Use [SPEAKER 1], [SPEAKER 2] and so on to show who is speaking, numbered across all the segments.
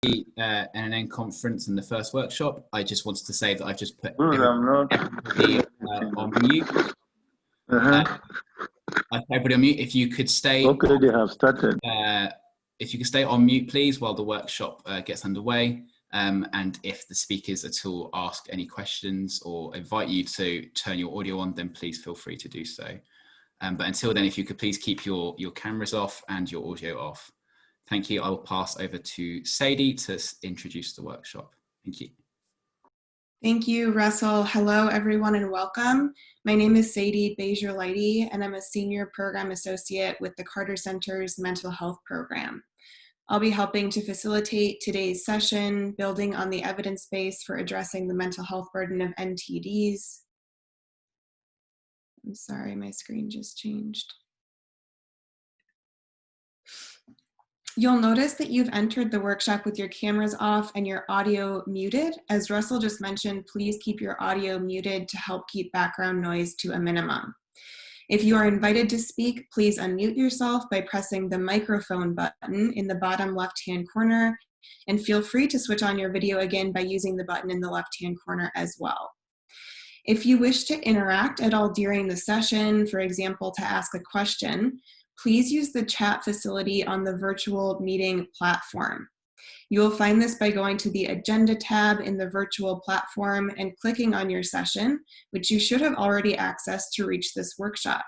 [SPEAKER 1] the NNN Conference and the first workshop. I just wanted to say that I've just put
[SPEAKER 2] everybody
[SPEAKER 1] on mute. I've put everybody on mute. If you could stay.
[SPEAKER 2] Okay, they have started.
[SPEAKER 1] If you could stay on mute, please, while the workshop gets underway. And if the speakers at all ask any questions or invite you to turn your audio on, then please feel free to do so. But until then, if you could please keep your cameras off and your audio off. Thank you. I will pass over to Sadie to introduce the workshop. Thank you.
[SPEAKER 3] Thank you, Russell. Hello, everyone, and welcome. My name is Sadie Bazur-Leidy, and I'm a Senior Program Associate with the Carter Center's Mental Health Program. I'll be helping to facilitate today's session, building on the evidence base for addressing the mental health burden of NTDs. I'm sorry, my screen just changed. You'll notice that you've entered the workshop with your cameras off and your audio muted. As Russell just mentioned, please keep your audio muted to help keep background noise to a minimum. If you are invited to speak, please unmute yourself by pressing the microphone button in the bottom left-hand corner, and feel free to switch on your video again by using the button in the left-hand corner as well. If you wish to interact at all during the session, for example, to ask a question, please use the chat facility on the virtual meeting platform. You will find this by going to the Agenda tab in the virtual platform and clicking on your session, which you should have already accessed to reach this workshop.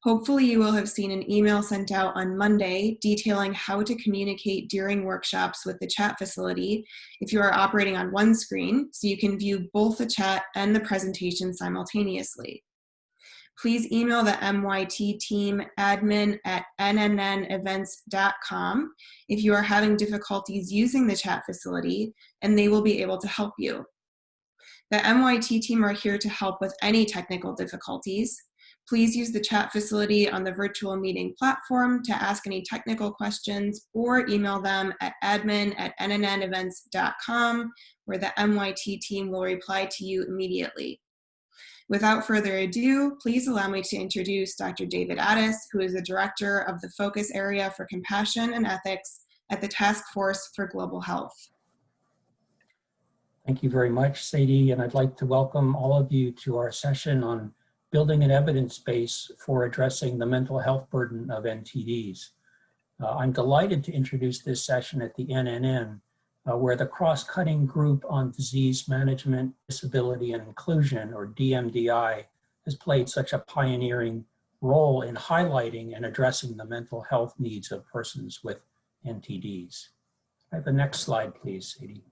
[SPEAKER 3] Hopefully you will have seen an email sent out on Monday detailing how to communicate during workshops with the chat facility if you are operating on one screen, so you can view both the chat and the presentation simultaneously. Please email the MYT team admin@nnnevents.com if you are having difficulties using the chat facility, and they will be able to help you. The MYT team are here to help with any technical difficulties. Please use the chat facility on the virtual meeting platform to ask any technical questions, or email them at admin@nnnevents.com, where the MYT team will reply to you immediately. Without further ado, please allow me to introduce Dr. David Addis, who is the Director of the Focus Area for Compassion and Ethics at the Task Force for Global Health.
[SPEAKER 4] Thank you very much, Sadie, and I'd like to welcome all of you to our session on building an evidence base for addressing the mental health burden of NTDs. I'm delighted to introduce this session at the NNN, where the cross-cutting group on disease management, disability, and inclusion, or DMDI, has played such a pioneering role in highlighting and addressing the mental health needs of persons with NTDs. I have the next slide, please, Sadie.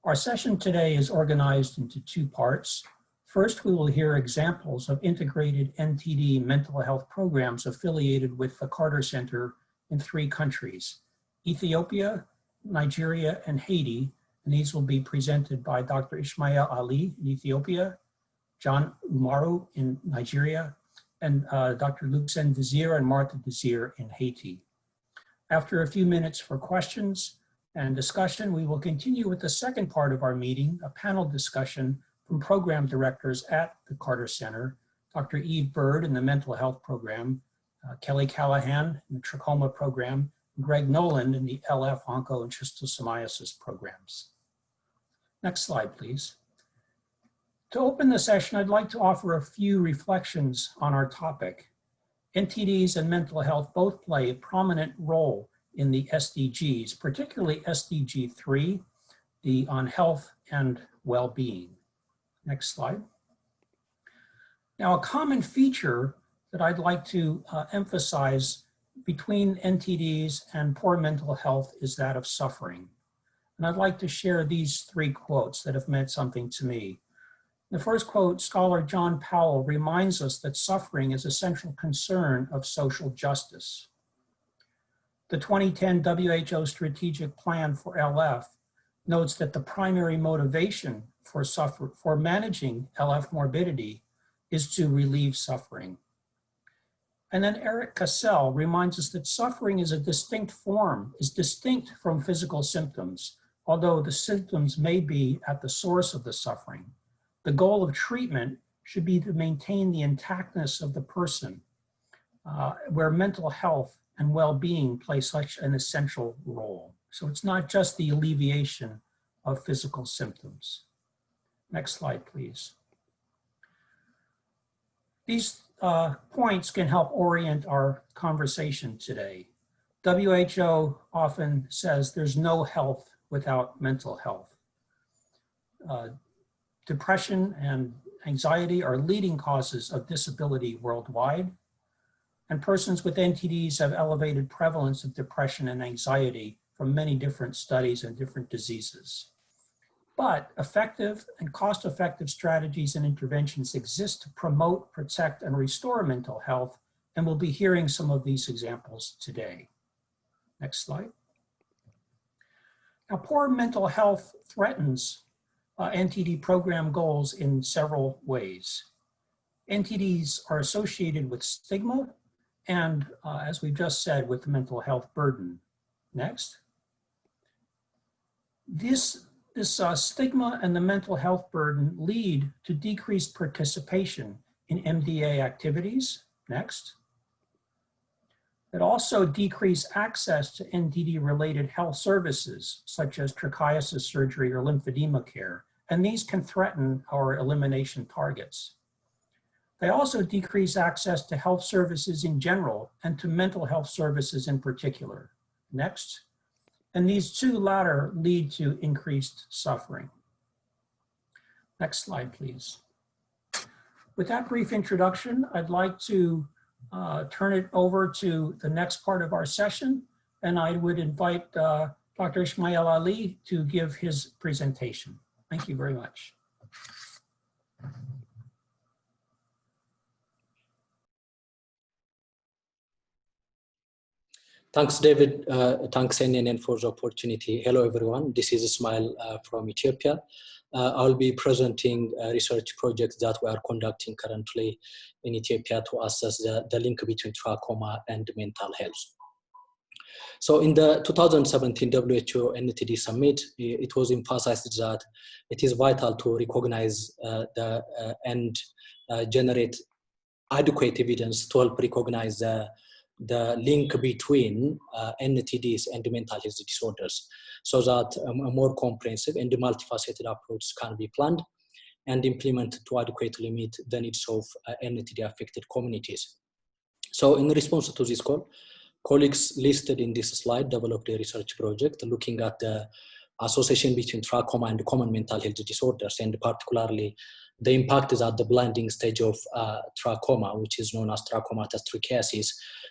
[SPEAKER 4] Our session today is organized into two parts. First, we will hear examples of integrated NTD mental health programs affiliated with the Carter Center in 3 countries: Ethiopia, Nigeria, and Haiti, and these will be presented by Dr. Ismail Ali in Ethiopia, John Umaru in Nigeria, and Dr. Luxen Desir and Martha Desir in Haiti. After a few minutes for questions and discussion, we will continue with the second part of our meeting, a panel discussion from program directors at the Carter Center, Dr. Eve Bird in the Mental Health Program, Kelly Callahan in the Trachoma Program, Greg Noland in the LF Onco and Schistosomiasis programs. Next slide, please. To open the session, I'd like to offer a few reflections on our topic. NTDs and mental health both play a prominent role in the SDGs, particularly SDG 3, the on health and well-being. Next slide. Now, a common feature that I'd like to emphasize between NTDs and poor mental health is that of suffering. And I'd like to share these 3 quotes that have meant something to me. The first quote, scholar John Powell reminds us that suffering is a central concern of social justice. The 2010 WHO Strategic Plan for LF notes that the primary motivation for managing LF morbidity is to relieve suffering. And then Eric Cassell reminds us that suffering is distinct from physical symptoms, although the symptoms may be at the source of the suffering. The goal of treatment should be to maintain the intactness of the person, where mental health and well-being play such an essential role. So it's not just the alleviation of physical symptoms. Next slide, please. These points can help orient our conversation today. WHO often says there's no health without mental health. Depression and anxiety are leading causes of disability worldwide, and persons with NTDs have elevated prevalence of depression and anxiety from many different studies and different diseases. But effective and cost-effective strategies and interventions exist to promote, protect, and restore mental health, and we'll be hearing some of these examples today. Next slide. Now, poor mental health threatens NTD program goals in several ways. NTDs are associated with stigma and, as we've just said, with the mental health burden. Next. This stigma and the mental health burden lead to decreased participation in MDA activities. Next. It also decrease access to NTD-related health services, such as trichiasis surgery or lymphedema care, and these can threaten our elimination targets. They also decrease access to health services in general and to mental health services in particular. Next. And these two latter lead to increased suffering. Next slide, please. With that brief introduction, I'd like to turn it over to the next part of our session, and I would invite Dr. Ismail Ali to give his presentation. Thank you very much.
[SPEAKER 5] Thanks, David. Thanks, NNN, for the opportunity. Hello, everyone. This is Ismail from Ethiopia. I'll be presenting a research project that we are conducting currently in Ethiopia to assess the link between trachoma and mental health. So in the 2017 WHO NTD summit, it was emphasized that it is vital to recognize and generate adequate evidence to help recognize the link between NTDs and mental health disorders, so that a more comprehensive and multifaceted approach can be planned and implemented to adequately meet the needs of NTD-affected communities. So in response to this call, colleagues listed in this slide developed a research project looking at the association between trachoma and common mental health disorders, and particularly the impact is at the blinding stage of trachoma, which is known as trachomatous trichiasis,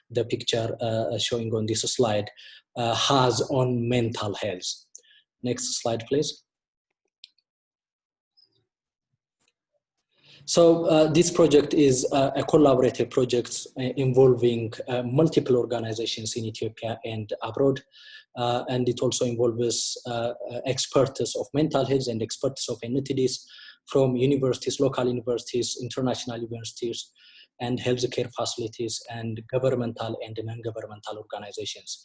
[SPEAKER 5] the picture showing on this slide, has on mental health. Next slide, please. So this project is a collaborative project involving multiple organizations in Ethiopia and abroad. And it also involves experts of mental health and experts of NTDs from universities, local universities, international universities, and healthcare facilities, and governmental and non-governmental organizations.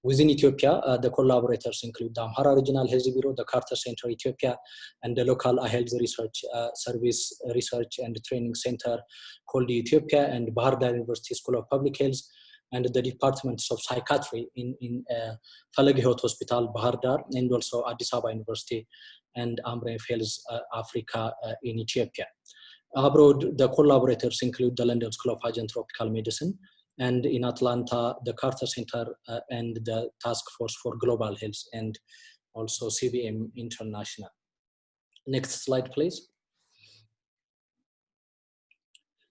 [SPEAKER 5] Within Ethiopia, the collaborators include the Amhara Regional Health Bureau, the Carter Center Ethiopia, and the local health research service research and training center called Ethiopia, and Bahar Dar University School of Public Health, and the departments of psychiatry in Falagi Health Hospital, Bahar Dar, and also Addis Ababa University and Amref Health Africa in Ethiopia. Abroad, the collaborators include the London School of Hygiene and Tropical Medicine, and in Atlanta, the Carter Center and the Task Force for Global Health, and also CBM International. Next slide, please.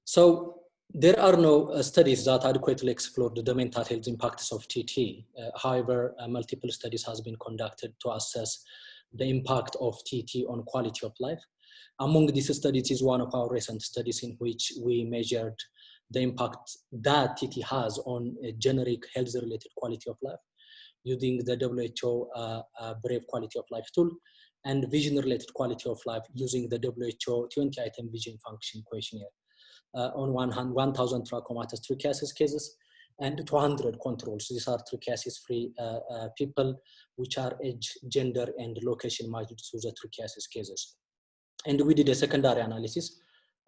[SPEAKER 5] So there are no studies that adequately explored the mental health impacts of TT. However, multiple studies has been conducted to assess the impact of TT on quality of life. Among these studies is one of our recent studies in which we measured the impact that TT has on a generic health-related quality of life using the WHO Brave Quality of Life tool, and vision-related quality of life using the WHO 20-item vision function questionnaire. On one hand, 1,000 trachomatous trichiasis cases and 200 controls. These are trichiasis-free people, which are age, gender, and location matched to the trichiasis cases. And we did a secondary analysis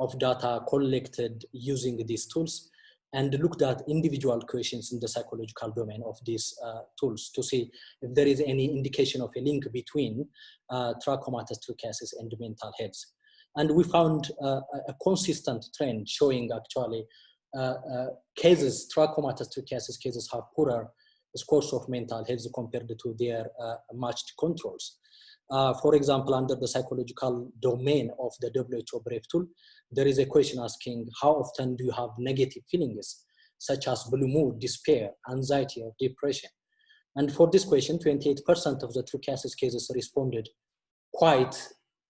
[SPEAKER 5] of data collected using these tools, and looked at individual questions in the psychological domain of these tools to see if there is any indication of a link between trachomatous trichiasis and mental health. And we found a consistent trend showing actually cases, trachomatous trichiasis cases have poorer scores of mental health compared to their matched controls. For example, under the psychological domain of the WHO BRAVE tool, there is a question asking how often do you have negative feelings, such as blue mood, despair, anxiety, or depression? And for this question, 28% of the trichiasis cases responded quite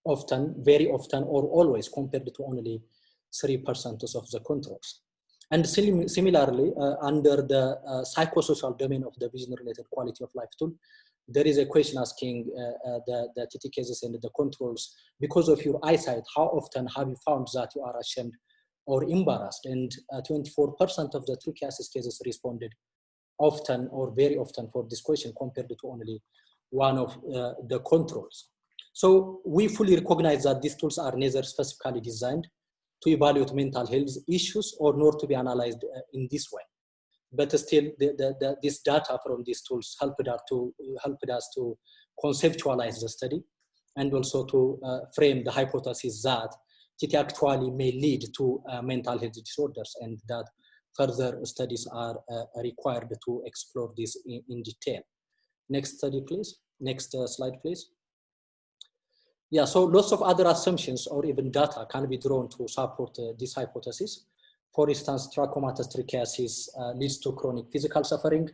[SPEAKER 5] often, very often, or always, compared to only 3% of the controls. And similarly, under the psychosocial domain of the vision-related quality of life tool, there is a question asking the TT cases and the controls, because of your eyesight, how often have you found that you are ashamed or embarrassed? And 24% of the trichiasis cases responded often or very often for this question compared to only one of the controls. So we fully recognize that these tools are neither specifically designed to evaluate mental health issues or nor to be analyzed in this way. But still, this data from these tools helped us to conceptualize the study and also to frame the hypothesis that TT actually may lead to mental health disorders, and that further studies are required to explore this in detail. Next study, please. Next slide, please. Yeah, so lots of other assumptions or even data can be drawn to support this hypothesis. For instance, trachomatous trichiasis leads to chronic physical suffering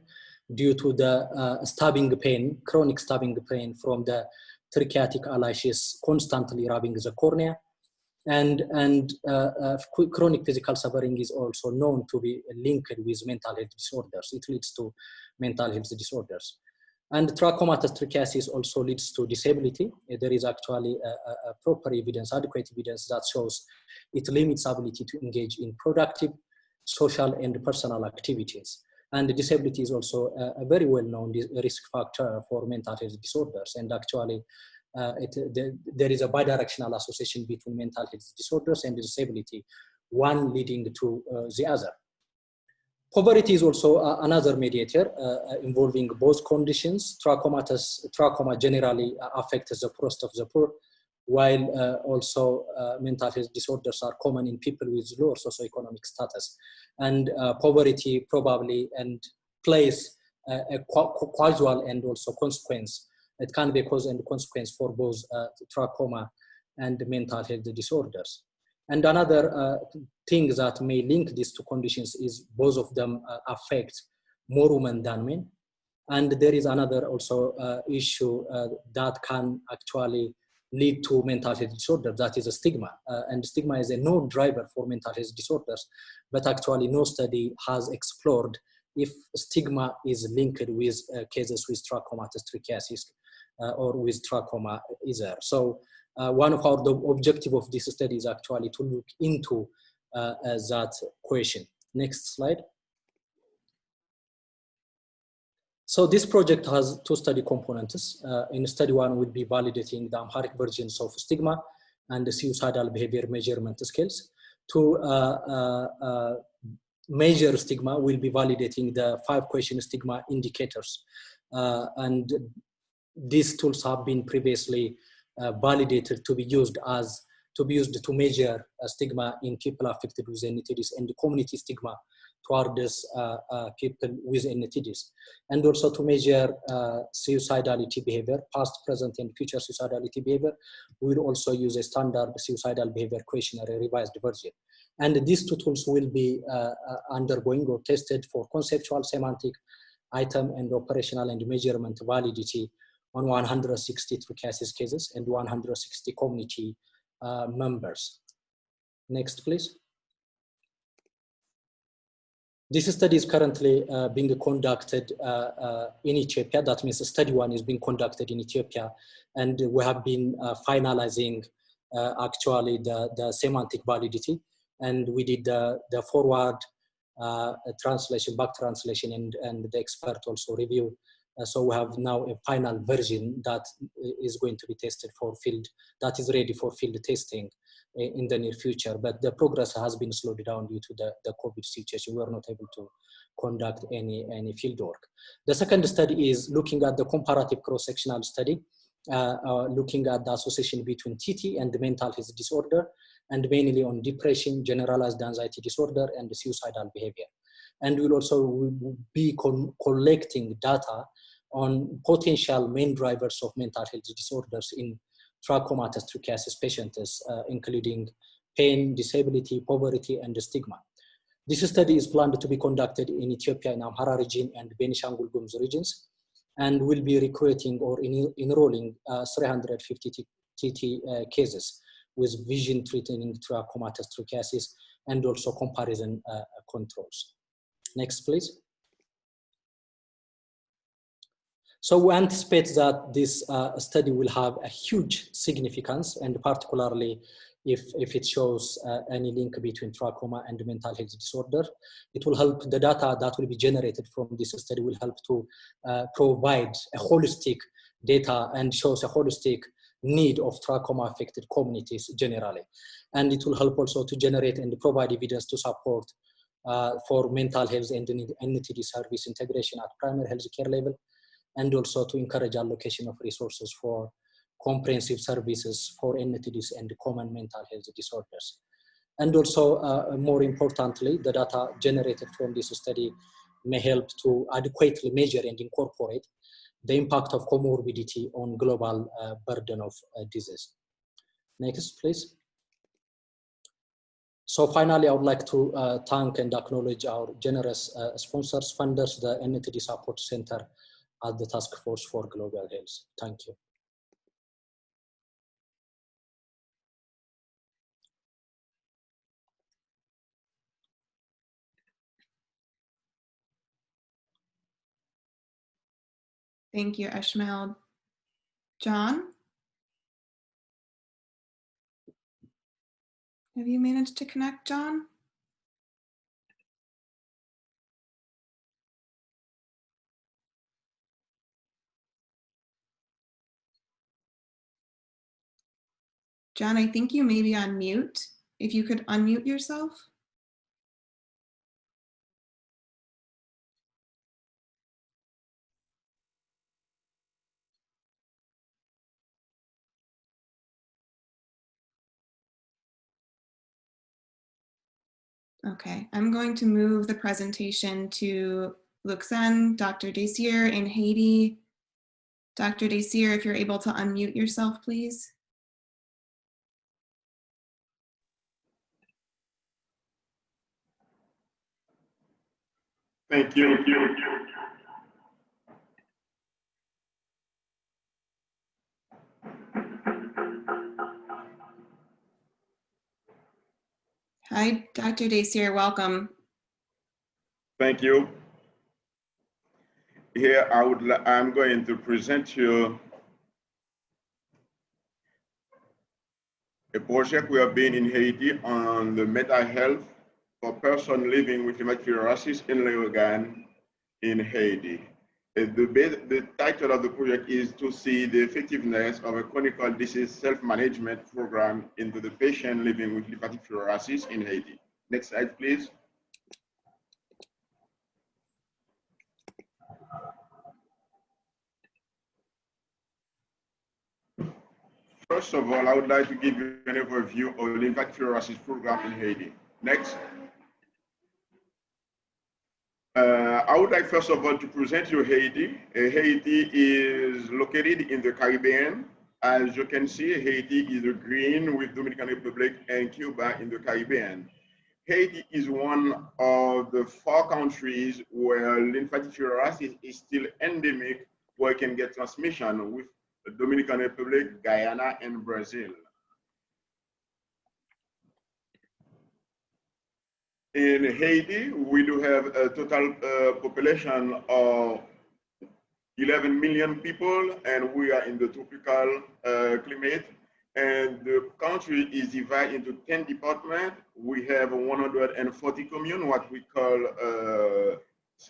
[SPEAKER 5] due to the stabbing pain, chronic stabbing pain from the trichiatic eyelashes constantly rubbing the cornea. And chronic physical suffering is also known to be linked with mental health disorders. It leads to mental health disorders. And trachomatous trichiasis also leads to disability. There is actually a proper evidence, adequate evidence that shows it limits ability to engage in productive, social, and personal activities. And disability is also a very well-known risk factor for mental health disorders. And actually, there is a bidirectional association between mental health disorders and disability, one leading to the other. Poverty is also another mediator involving both conditions. Trachoma generally affects the poorest of the poor, while also mental health disorders are common in people with lower socioeconomic status. And poverty probably plays a causal and also consequence. It can be a cause and consequence for both trachoma and mental health disorders. And another thing that may link these two conditions is both of them affect more women than men. And there is another also issue that can actually lead to mental health disorders, that is a stigma. And stigma is a known driver for mental health disorders, but actually no study has explored if stigma is linked with cases with trachomatous trichiasis or with trachoma either. So one of the objective of this study is actually to look into that question. Next slide. So this project has two study components. In study one, we'll be validating the Amharic versions of stigma and the suicidal behavior measurement scales. To measure stigma, we'll be validating the 5-question stigma indicators. And these tools have been previously validated to be used to measure stigma in people affected with NTDs and the community stigma towards people with NTDs, and also to measure suicidality behavior, past, present, and future suicidality behavior. We'll also use a standard suicidal behavior questionnaire, a revised version. And these two tools will be undergoing or tested for conceptual, semantic, item, and operational and measurement validity on 160 trichiasis cases and 160 community members. Next, please. This study is currently being conducted in Ethiopia. That means study one is being conducted in Ethiopia, and we have been finalizing actually the semantic validity, and we did the forward translation, back translation, and the expert also review So we have now a final version that is going to be tested for field, that is ready for field testing in the near future. But the progress has been slowed down due to the COVID situation. We are not able to conduct any field work. The second study is looking at the comparative cross-sectional study, looking at the association between TT and the mental health disorder, and mainly on depression, generalized anxiety disorder, and the suicidal behavior. And we'll also be collecting data on potential main drivers of mental health disorders in trachoma trichiasis patients, including pain, disability, poverty, and stigma. This study is planned to be conducted in Ethiopia, in Amhara region and Benishangul Gumuz regions, and will be recruiting or enrolling 350 TT cases with vision-threatening trachoma trichiasis and also comparison controls. Next, please. So we anticipate that this study will have a huge significance, and particularly if it shows any link between trachoma and mental health disorder. It will help, the data that will be generated from this study will help to provide a holistic data and shows a holistic need of trachoma affected communities generally. And it will help also to generate and provide evidence to support for mental health and NTD service integration at primary health care level, and also to encourage allocation of resources for comprehensive services for NTDs and common mental health disorders. And also, more importantly, the data generated from this study may help to adequately measure and incorporate the impact of comorbidity on global burden of disease. Next, please. So finally, I would like to thank and acknowledge our generous sponsors, funders, the NTD Support Center at the Task Force for Global Health. Thank you.
[SPEAKER 3] Thank you, Ishmael. John? Have you managed to connect, John? John, I think you may be on mute. If you could unmute yourself. Okay, I'm going to move the presentation to Luxen, Dr. Desir in Haiti. Dr. Desir, if you're able to unmute yourself, please.
[SPEAKER 2] Thank you.
[SPEAKER 3] Hi, Dr. Desir, welcome.
[SPEAKER 2] Thank you. Here I'm going to present you a project we have been in Haiti on the mental health for persons living with lymphatic filariasis in Leogane in Haiti. The title of the project is to see the effectiveness of a chronic disease self-management program into the patient living with lymphatic filariasis in Haiti. Next slide, please. First of all, I would like to give you an overview of the lymphatic filariasis program in Haiti. Next. I would like first of all to present you Haiti. Haiti is located in the Caribbean. As you can see, Haiti is green with Dominican Republic and Cuba in the Caribbean. Haiti is one of the 4 countries where lymphatic filariasis is still endemic, where it can get transmission with the Dominican Republic, Guyana, and Brazil. In Haiti, we do have a total population of 11 million people, and we are in the tropical climate. And the country is divided into 10 departments. We have 140 communes, what we call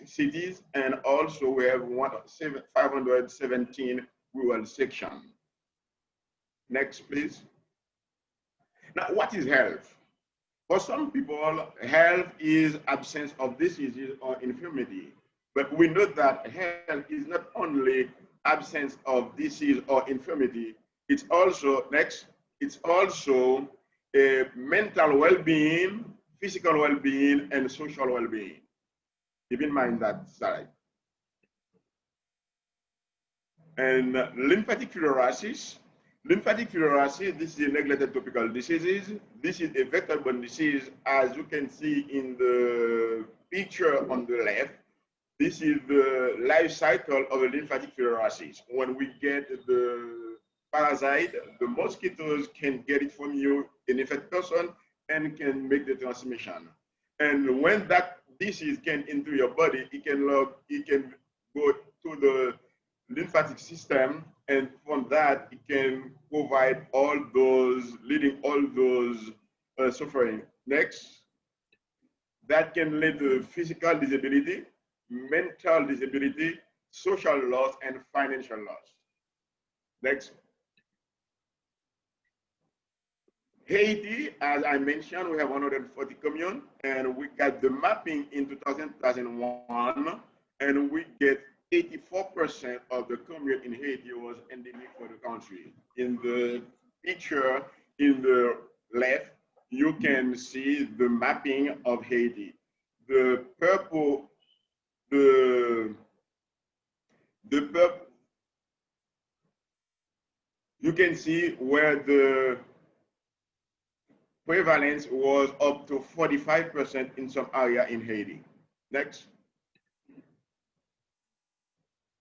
[SPEAKER 2] cities, and also we have 517 rural sections. Next, please. Now, what is health? For some people, health is absence of diseases or infirmity. But we know that health is not only absence of disease or infirmity, it's also, next, it's also a mental well-being, physical well-being, and social well-being. Keep in mind that side. And lymphatic filariasis. Lymphatic filariasis, this is a neglected topical disease. This is a vector-borne disease, as you can see in the picture on the left. This is the life cycle of a lymphatic filariasis. When we get the parasite, the mosquitoes can get it from you, an infected person, and can make the transmission. And when that disease can into your body, it can go to the lymphatic system, and from that it can provide all those, leading all those suffering. Next, that can lead to physical disability, mental disability, social loss, and financial loss. Next. Haiti, as I mentioned, we have 140 communes, and we got the mapping in 2001, and we get 84% of the commune in Haiti was endemic for the country. In the picture in the left, you can see the mapping of Haiti. The purple, the purple, you can see where the prevalence was up to 45% in some area in Haiti. Next.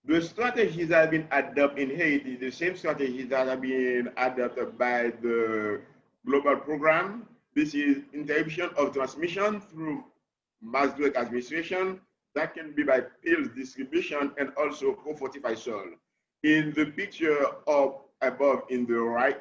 [SPEAKER 2] The strategies that have been adopted in Haiti, the same strategies that have been adopted by the global program. This is interruption of transmission through mass drug administration. That can be by pills distribution and also co-fortified soil. In the picture up above in the right,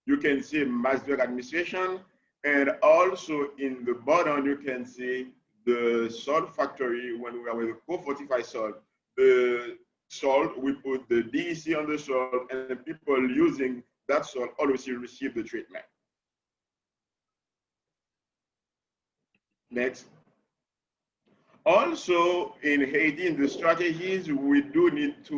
[SPEAKER 2] you can see mass drug administration, and also in the bottom you can see the salt factory. When we are with the co-fortified soil, the salt, we put the DEC on the salt, and the people using that salt always receive the treatment. Next. Also in Haiti, in the strategies, we do need to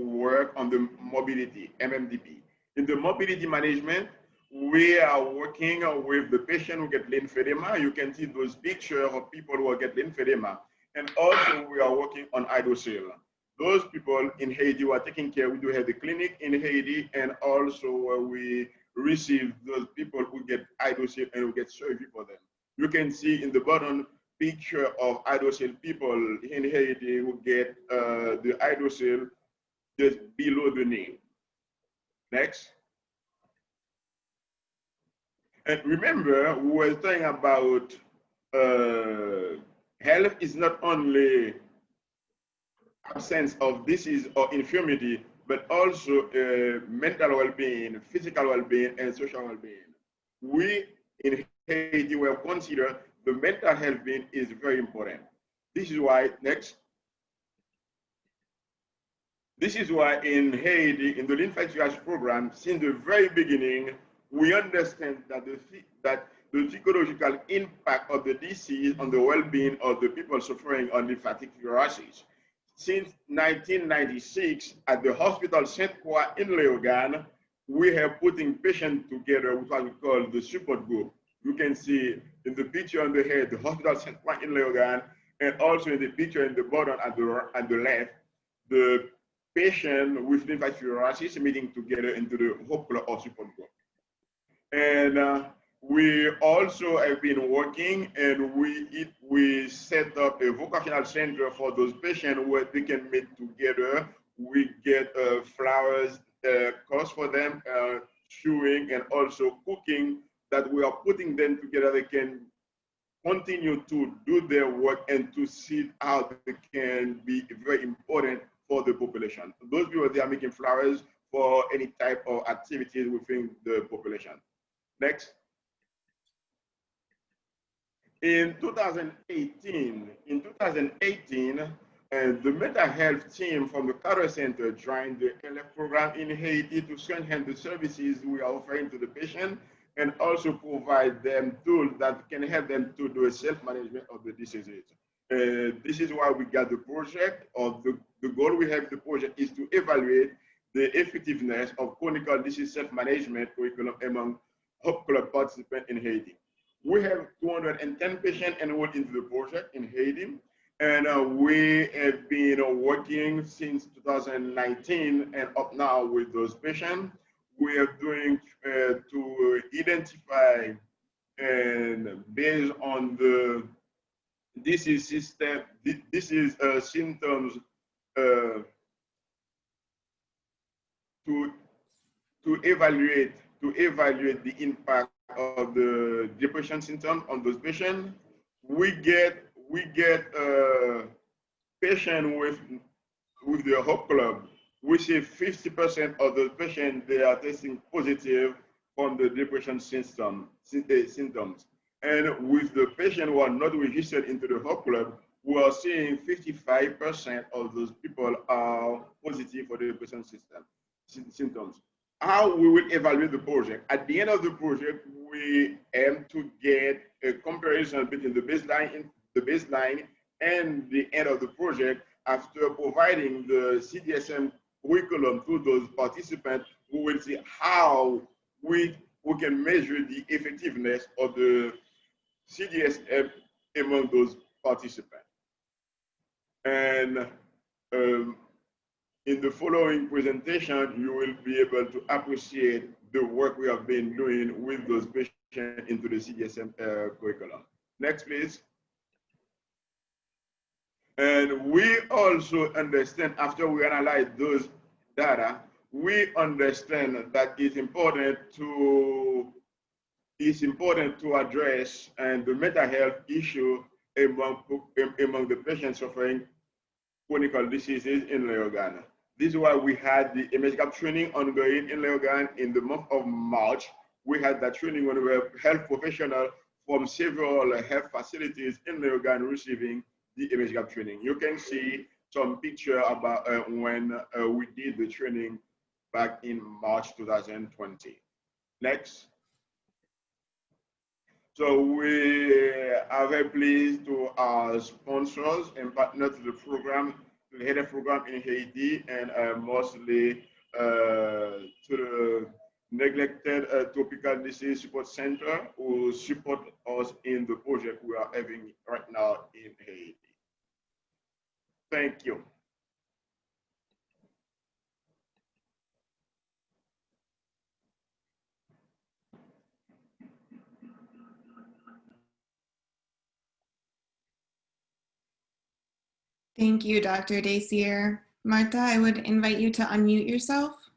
[SPEAKER 2] work on the mobility, MMDP. In the mobility management, we are working with the patient who get lymphedema. You can see those pictures of people who get lymphedema. And also we are working on hydrocele. Those people in Haiti who are taking care, we do have the clinic in Haiti, and also we receive those people who get hydrocele and we get surgery for them. You can see in the bottom picture of hydrocele people in Haiti who get the hydrocele just below the knee. Next. And remember, we were talking about health is not only absence of disease or infirmity, but also mental well-being, physical well-being, and social well-being. We in Haiti will consider the mental health being is very important. This is why, next. This is why in Haiti, in the lymphatic program, since the very beginning, we understand that the psychological impact of the disease on the well-being of the people suffering on lymphatic filariasis. Since 1996, at the Hospital Saint Croix in Leogane, we have putting patients together with what we call the support group. You can see in the picture on the head, the Hospital Saint Croix in Leogane, and also in the picture in the bottom at the left, the patient with lymphatic filariasis meeting together into the whole or support group. And we also have been working, and we set up a vocational center for those patients where they can meet together. We get flowers course for them, chewing, and also cooking, that we are putting them together. They can continue to do their work and to see how they can be very important for the population. Those people, they are making flowers for any type of activities within the population. Next. In 2018, And the mental health team from the Carter Center joined the LF program in Haiti to strengthen the services we are offering to the patient and also provide them tools that can help them to do a self-management of the diseases. This is why we got the project, or the goal we have the project is to evaluate the effectiveness of chronic disease self-management curriculum among Hope Club participants in Haiti. We have 210 patients enrolled into the project in Haiti, and we have been working since 2019 and up now with those patients. We are doing to identify, and based on the disease system, disease symptoms, to evaluate the impact of the depression symptoms on those patients. We get patient with the Hope Club. We see 50% of the patients, they are testing positive on the depression symptoms. And with the patient who are not registered into the Hope Club, we are seeing 55% of those people are positive for the depression symptoms. How we will evaluate the project? At the end of the project, we aim to get a comparison between the baseline and the end of the project. After providing the CDSM curriculum to those participants, we will see how we can measure the effectiveness of the CDSM among those participants. And in the following presentation, you will be able to appreciate the work we have been doing with those patients into the CDSM curriculum. Next, please. And we also understand, after we analyze those data, we understand that it's important to address and the mental health issue among the patients suffering chronic diseases in Leogane. This is why we had the MSCAP training ongoing in Leogane in the month of March. We had that training when we were health professionals from several health facilities in Leogane receiving the MSCAP training. You can see some picture about when we did the training back in March 2020. Next. So we are very pleased to our sponsors and partners to the program, to the head of program in Haiti, and mostly to the Neglected Tropical Disease Support Center, who support us in the project we are having right now in Haiti. Thank you.
[SPEAKER 3] Thank you, Dr. Dacier. Martha, I would invite you to unmute yourself.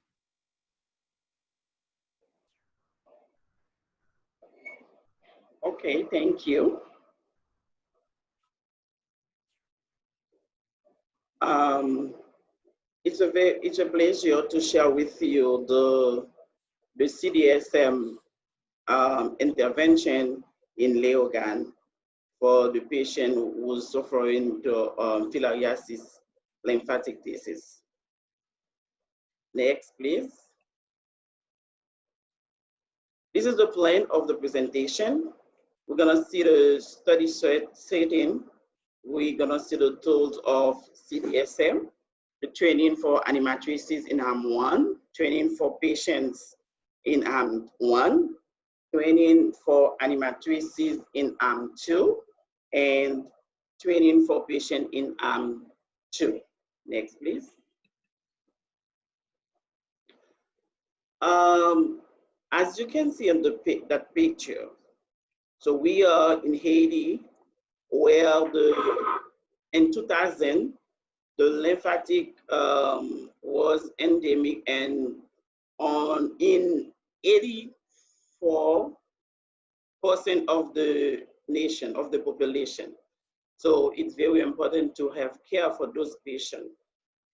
[SPEAKER 6] Okay, thank you. It's a pleasure to share with you the CDSM intervention in Leogane for the patient who's suffering the filariasis lymphatic disease. Next, please. This is the plan of the presentation. We're gonna see the study setting. We're gonna see the tools of CDSM, the training for animatrices in Arm 1, training for patients in Arm 1, training for animatrices in Arm 2, and training for patients in Arm 2. Next, please. As you can see on that picture, so we are in Haiti, where in 2000, the lymphatic was endemic, and in 84% of the nation, of the population. So it's very important to have care for those patients.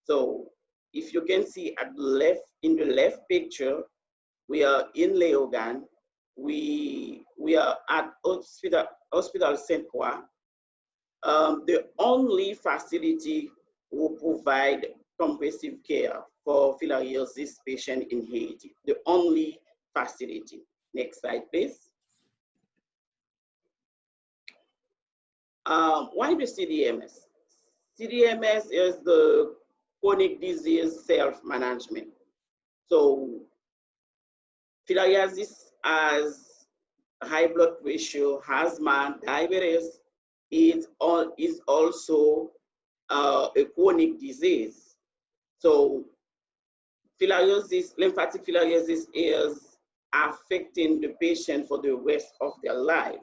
[SPEAKER 6] So if you can see at the left, in the left picture, we are in Leogane. We are at Hospital Saint Croix, the only facility who provide comprehensive care for filariasis patients in Haiti, the only facility. Next slide, please. Why the CDMS? CDMS is the chronic disease self-management. So filariasis has high blood pressure, asthma, diabetes is also a chronic disease. So filariasis, lymphatic filariasis is affecting the patient for the rest of their life.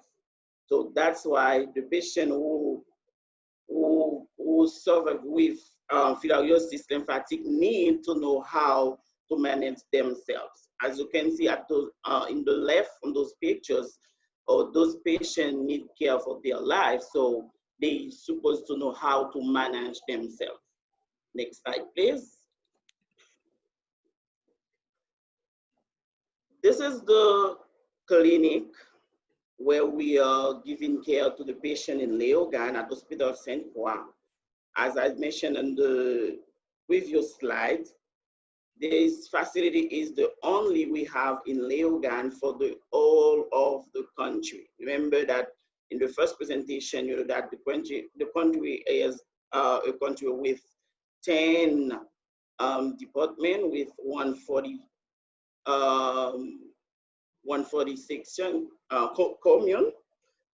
[SPEAKER 6] So that's why the patient who suffer with filariasis lymphatic need to know how to manage themselves. As you can see at those, in the left on those pictures, those patients need care for their life, so they're supposed to know how to manage themselves. Next slide, please. This is the clinic where we are giving care to the patient in Leogane at Hospital Saint Croix. As I mentioned in the previous slide, this facility is the only we have in Leogane for the whole of the country. Remember that in the first presentation, you know that the country is a country with 10 departments with 146 commune.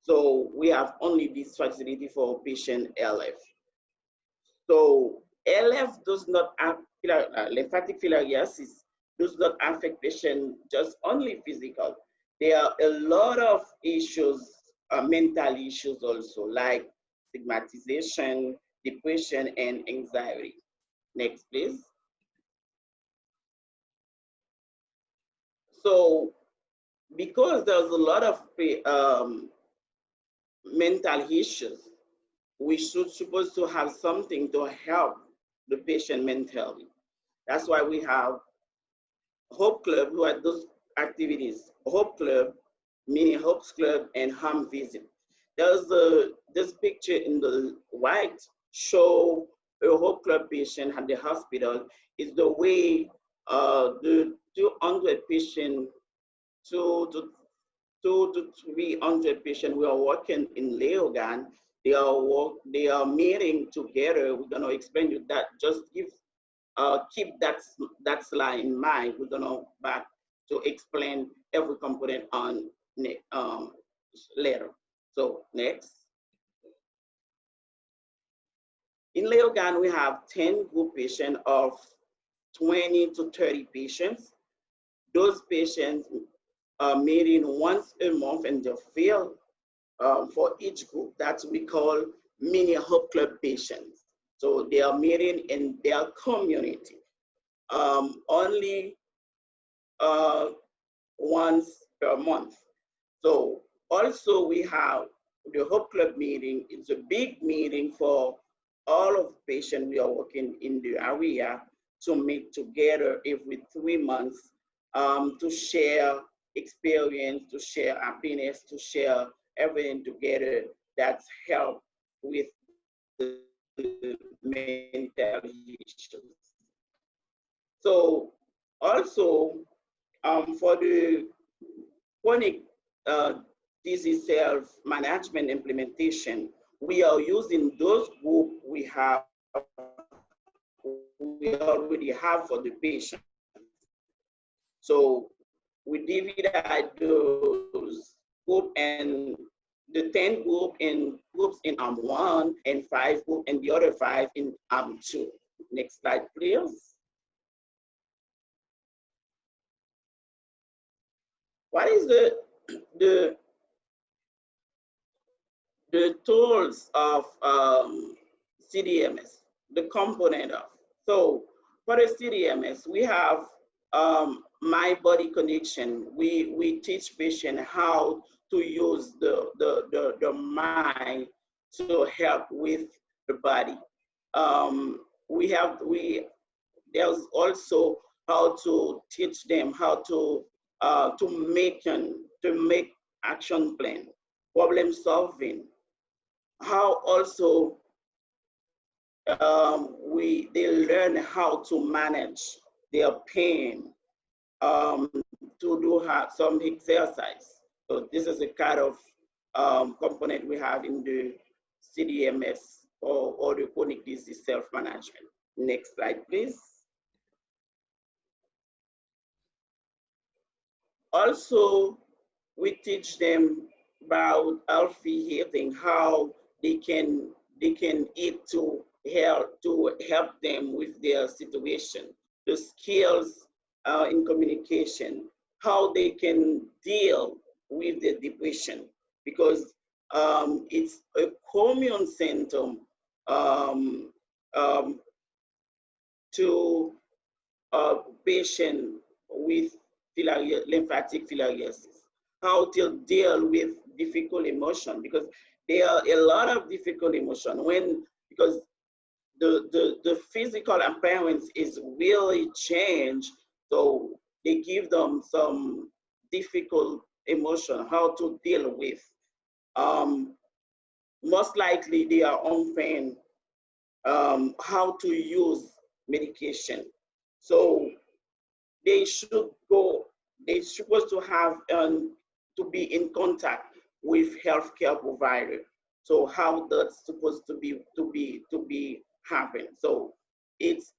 [SPEAKER 6] So we have only this facility for patient LF. So LF does not have lymphatic filariasis does not affect patient just only physical. There are a lot of issues, mental issues also, like stigmatization, depression, and anxiety. Next, please. So because there's a lot of mental issues, we should supposed to have something to help the patient mentally. That's why we have Hope Club, who are those activities. Hope Club, mini Hopes Club, and Home Visit. There's this picture in the white show a Hope Club patient at the hospital. Is the way the 200 patients, 200 to 300 patients we are working in Leogane. They are meeting together. We're gonna explain you that. Just keep that slide in mind. We're gonna back to explain every component on later. So next. In Leogane, we have 10 group patients of 20 to 30 patients. Those patients are meeting once a month in the field for each group. That's we call mini Hope Club patients. So they are meeting in their community only once per month. So also we have the Hope Club meeting. It's a big meeting for all of the patients we are working in the area to meet together every 3 months to share experience, to share happiness, to share everything together that's help with the mental issues. So also for the chronic disease self-management implementation, we are using those groups we already have for the patient. So we divide those groups and the 10 groups in arm 1 and 5 groups and the other 5 in arm 2. Next slide, please. What is the tools of CDMS, the component of? So for the CDMS, we have my body connection. We teach patients how to use the mind to help with the body. There's also how to teach them how to make action plan, problem solving, how also they learn how to manage their pain, to do some exercise. So this is a kind of component we have in the CDMS or the chronic disease self-management. Next slide, please. Also, we teach them about healthy eating, how they can eat to help them with their situation, the skills in communication, how they can deal with the depression, because it's a common symptom to a patient with lymphatic filariasis, how to deal with difficult emotion, because there are a lot of difficult emotion because the physical appearance is really changed, so they give them some difficult emotion, how to deal with. Most likely they are untrained how to use medication. So they're supposed to have to be in contact with healthcare provider. So how that's supposed to be happen. So it's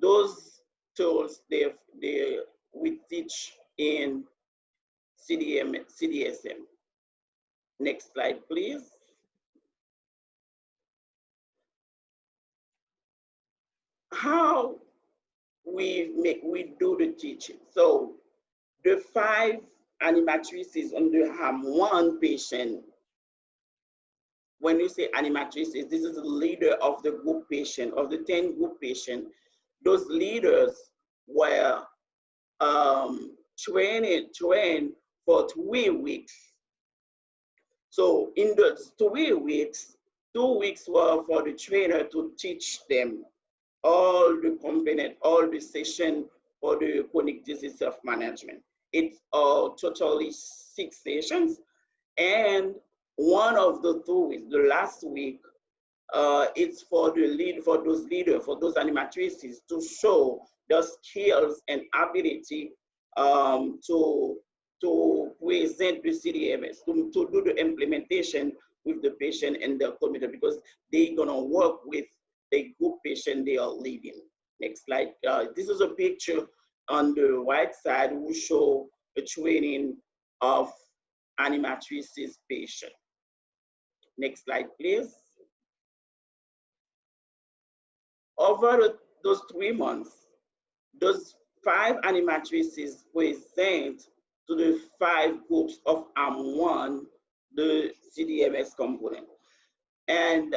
[SPEAKER 6] those tools we teach in CDSM. Next slide, please. How we do the teaching. So the 5 animatrices on the HAM1 patient, when you say animatrices, this is the leader of the group patient, of the 10 group patient. Those leaders were trained for 3 weeks. So in those 3 weeks, 2 weeks were for the trainer to teach them all the component, all the session for the chronic disease self-management. It's totally 6 sessions. And one of the 2 weeks, the last week, it's for those leaders, for those animatrices to show the skills and ability to present the CDMS, to do the implementation with the patient and the community, because they're gonna work with the group patient they are leading. Next slide. This is a picture on the right side. We show a training of animatrices patient. Next slide, please. Over those 3 months, those 5 animatrices present to the 5 groups of AM1, the CDMS component. And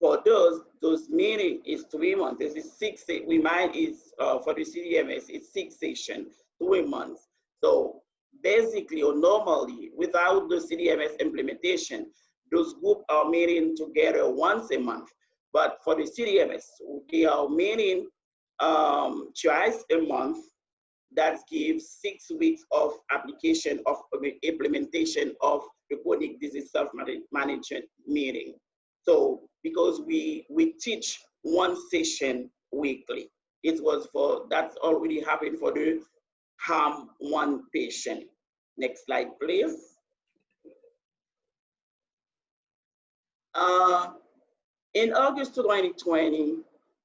[SPEAKER 6] for those meeting is 3 months. This is 6. Remind is for the CDMS, it's 6 sessions, 3 months. So basically, or normally, without the CDMS implementation, those groups are meeting together once a month. But for the CDMS, they are meeting twice a month. That gives 6 weeks of application of implementation of the chronic disease self-management meeting. So because we teach 1 session weekly, it was for, that's already happened for the HAM1 patient. Next slide, please. In August 2020,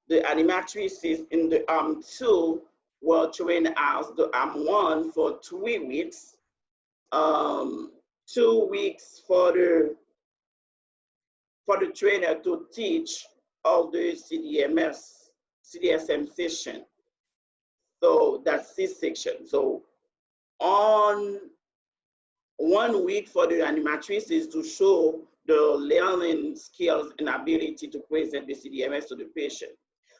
[SPEAKER 6] the animatrices in the AM2 were trained as the AM1 for 3 weeks. 2 weeks for the trainer to teach all the CDSM session. So that's 6 sections. So on 1 week for the animatrices to show the learning skills and ability to present the CDMS to the patient.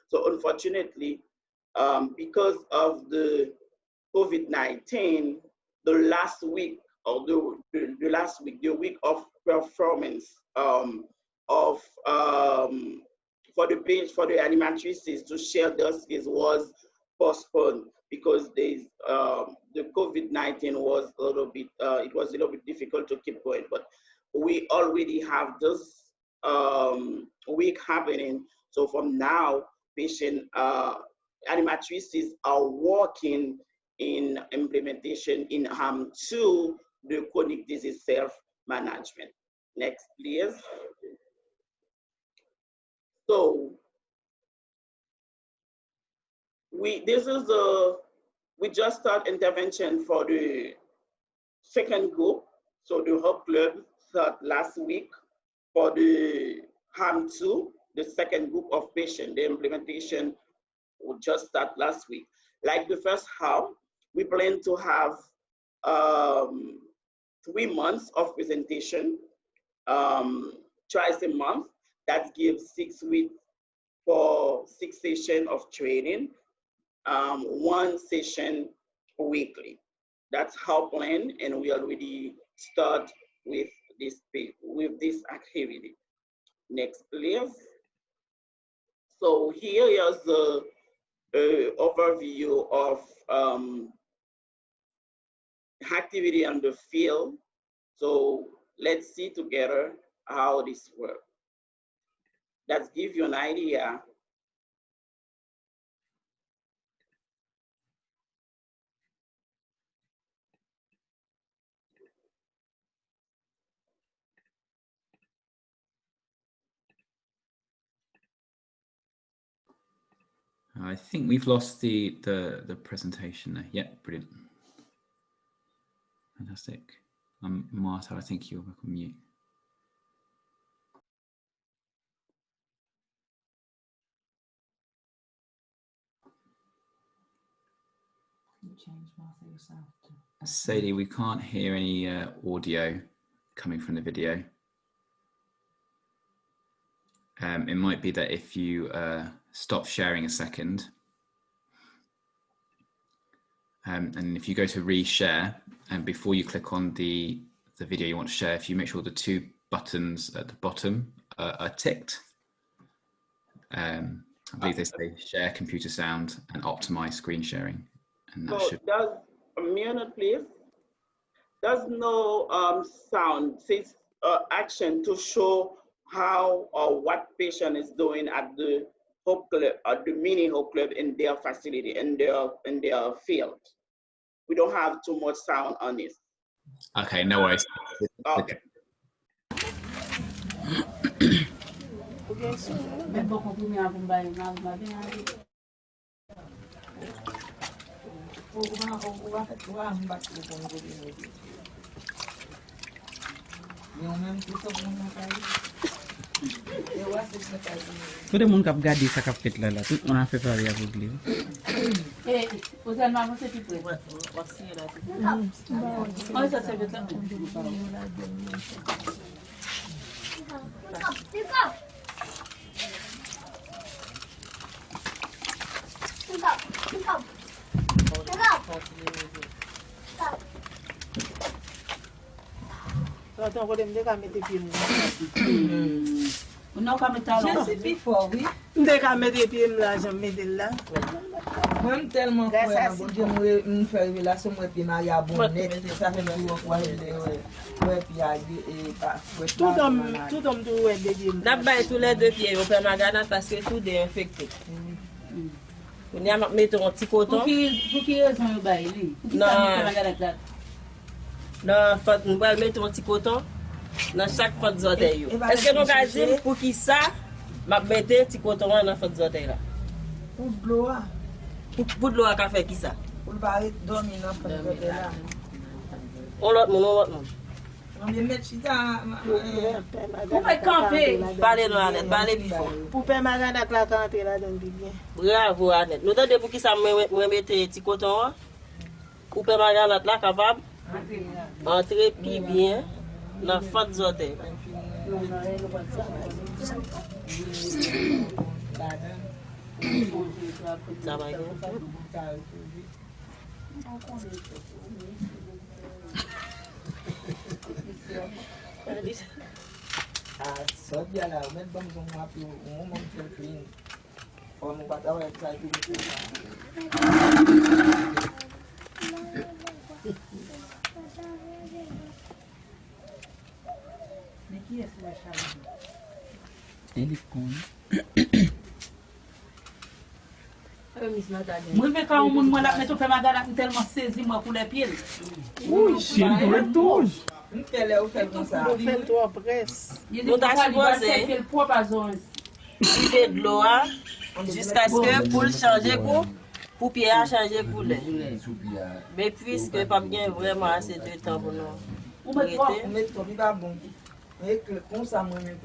[SPEAKER 6] So unfortunately, because of the COVID-19, the last week or the week of performance for the animatrices to share their skills was postponed, because the COVID-19 was a little bit difficult to keep going. But we already have those week happening. So from now, patient animatrices are working in implementation in to the chronic disease self-management. Next, please. So we just start intervention for the second group. So the Hope Club started last week for the HAM2, the second group of patients. The implementation will just start last week. Like the first HAM, we plan to have 3 months of presentation, twice a month. That gives 6 weeks for 6 sessions of training, 1 session weekly. That's how planned, and we already start with this activity. Next, please. So here is the overview of activity on the field. So let's see together how this works. Let's give you an idea.
[SPEAKER 1] I think we've lost the presentation there. Yeah, brilliant. Fantastic. Marta, I think you're back on mute. Sadie, we can't hear any audio coming from the video. It might be that if you stop sharing a second, and if you go to reshare, and before you click on the video you want to share, if you make sure the 2 buttons at the bottom are ticked. I believe they say share computer sound and optimize screen sharing. And that
[SPEAKER 6] so does a minute, please. There's no sound, says action to show how or what patient is doing at the Hope Club, at the mini Hope Club in their facility, in their field. We don't have too much sound on this.
[SPEAKER 1] Okay, no worries.
[SPEAKER 6] Okay.
[SPEAKER 7] Tout le monde qui a regardé ça qui a fait là, tout on a fait pareil avec lui.
[SPEAKER 8] Et vous allez m'avancer un petit peu. Oh, ça c'est le temps.
[SPEAKER 9] Attends, on va mettre des films.
[SPEAKER 8] On a quand même talent.
[SPEAKER 9] Je sais plus fort, oui. On va mettre des films là, je mets là. Même tellement que bon Dieu me fait relation moi puis Maria Bonnet, ça fait tout ouais puis et pas tout homme tout ouais des films.
[SPEAKER 10] D'abord tous les 2 pieds, on peut maganer parce que tout est infecté. On y a mettre un petit coton.
[SPEAKER 8] Pour qui raison vous bailler lui?
[SPEAKER 10] Non. Non, faut nous va mettre un petit coton dans chaque fois de orteil. Est-ce que nous va dire pour qui ça m'a mettre petit coton dans fois de orteil là?
[SPEAKER 9] Pour de l'eau.
[SPEAKER 10] Pour de l'eau à faire qui ça?
[SPEAKER 9] Pour le dormir dans fois de orteil là.
[SPEAKER 10] On l'autre monde.
[SPEAKER 9] On va mettre ça
[SPEAKER 8] pour faire camper.
[SPEAKER 10] Parlez nous Annette, parlez plus fort.
[SPEAKER 9] Pour faire maganer la camper là dans bien.
[SPEAKER 10] Bravo Annette. Nous tendez pour qui ça me mettre petit coton pour faire maganer là capable entrer puis bien dans fois de orteil. Ça va bien.
[SPEAKER 9] Ça bien là, même comme on a pu on monte le clean. On va pas avoir ça tout.
[SPEAKER 8] Mais qui est ce machin? Mwen ve ka ou moun mwen la meto pe magana m telman sezi mwen pou le pied.
[SPEAKER 7] Ouh, chien pour touche.
[SPEAKER 9] Ou fait comme ça.
[SPEAKER 10] Nous t'as supposé vider de l'eau jusqu'à ce que pour changer pour pied à changer couler. Mais puisque pas bien vraiment assez de temps pour nous.
[SPEAKER 9] On met trop pas bon. Mais comme ça moi même.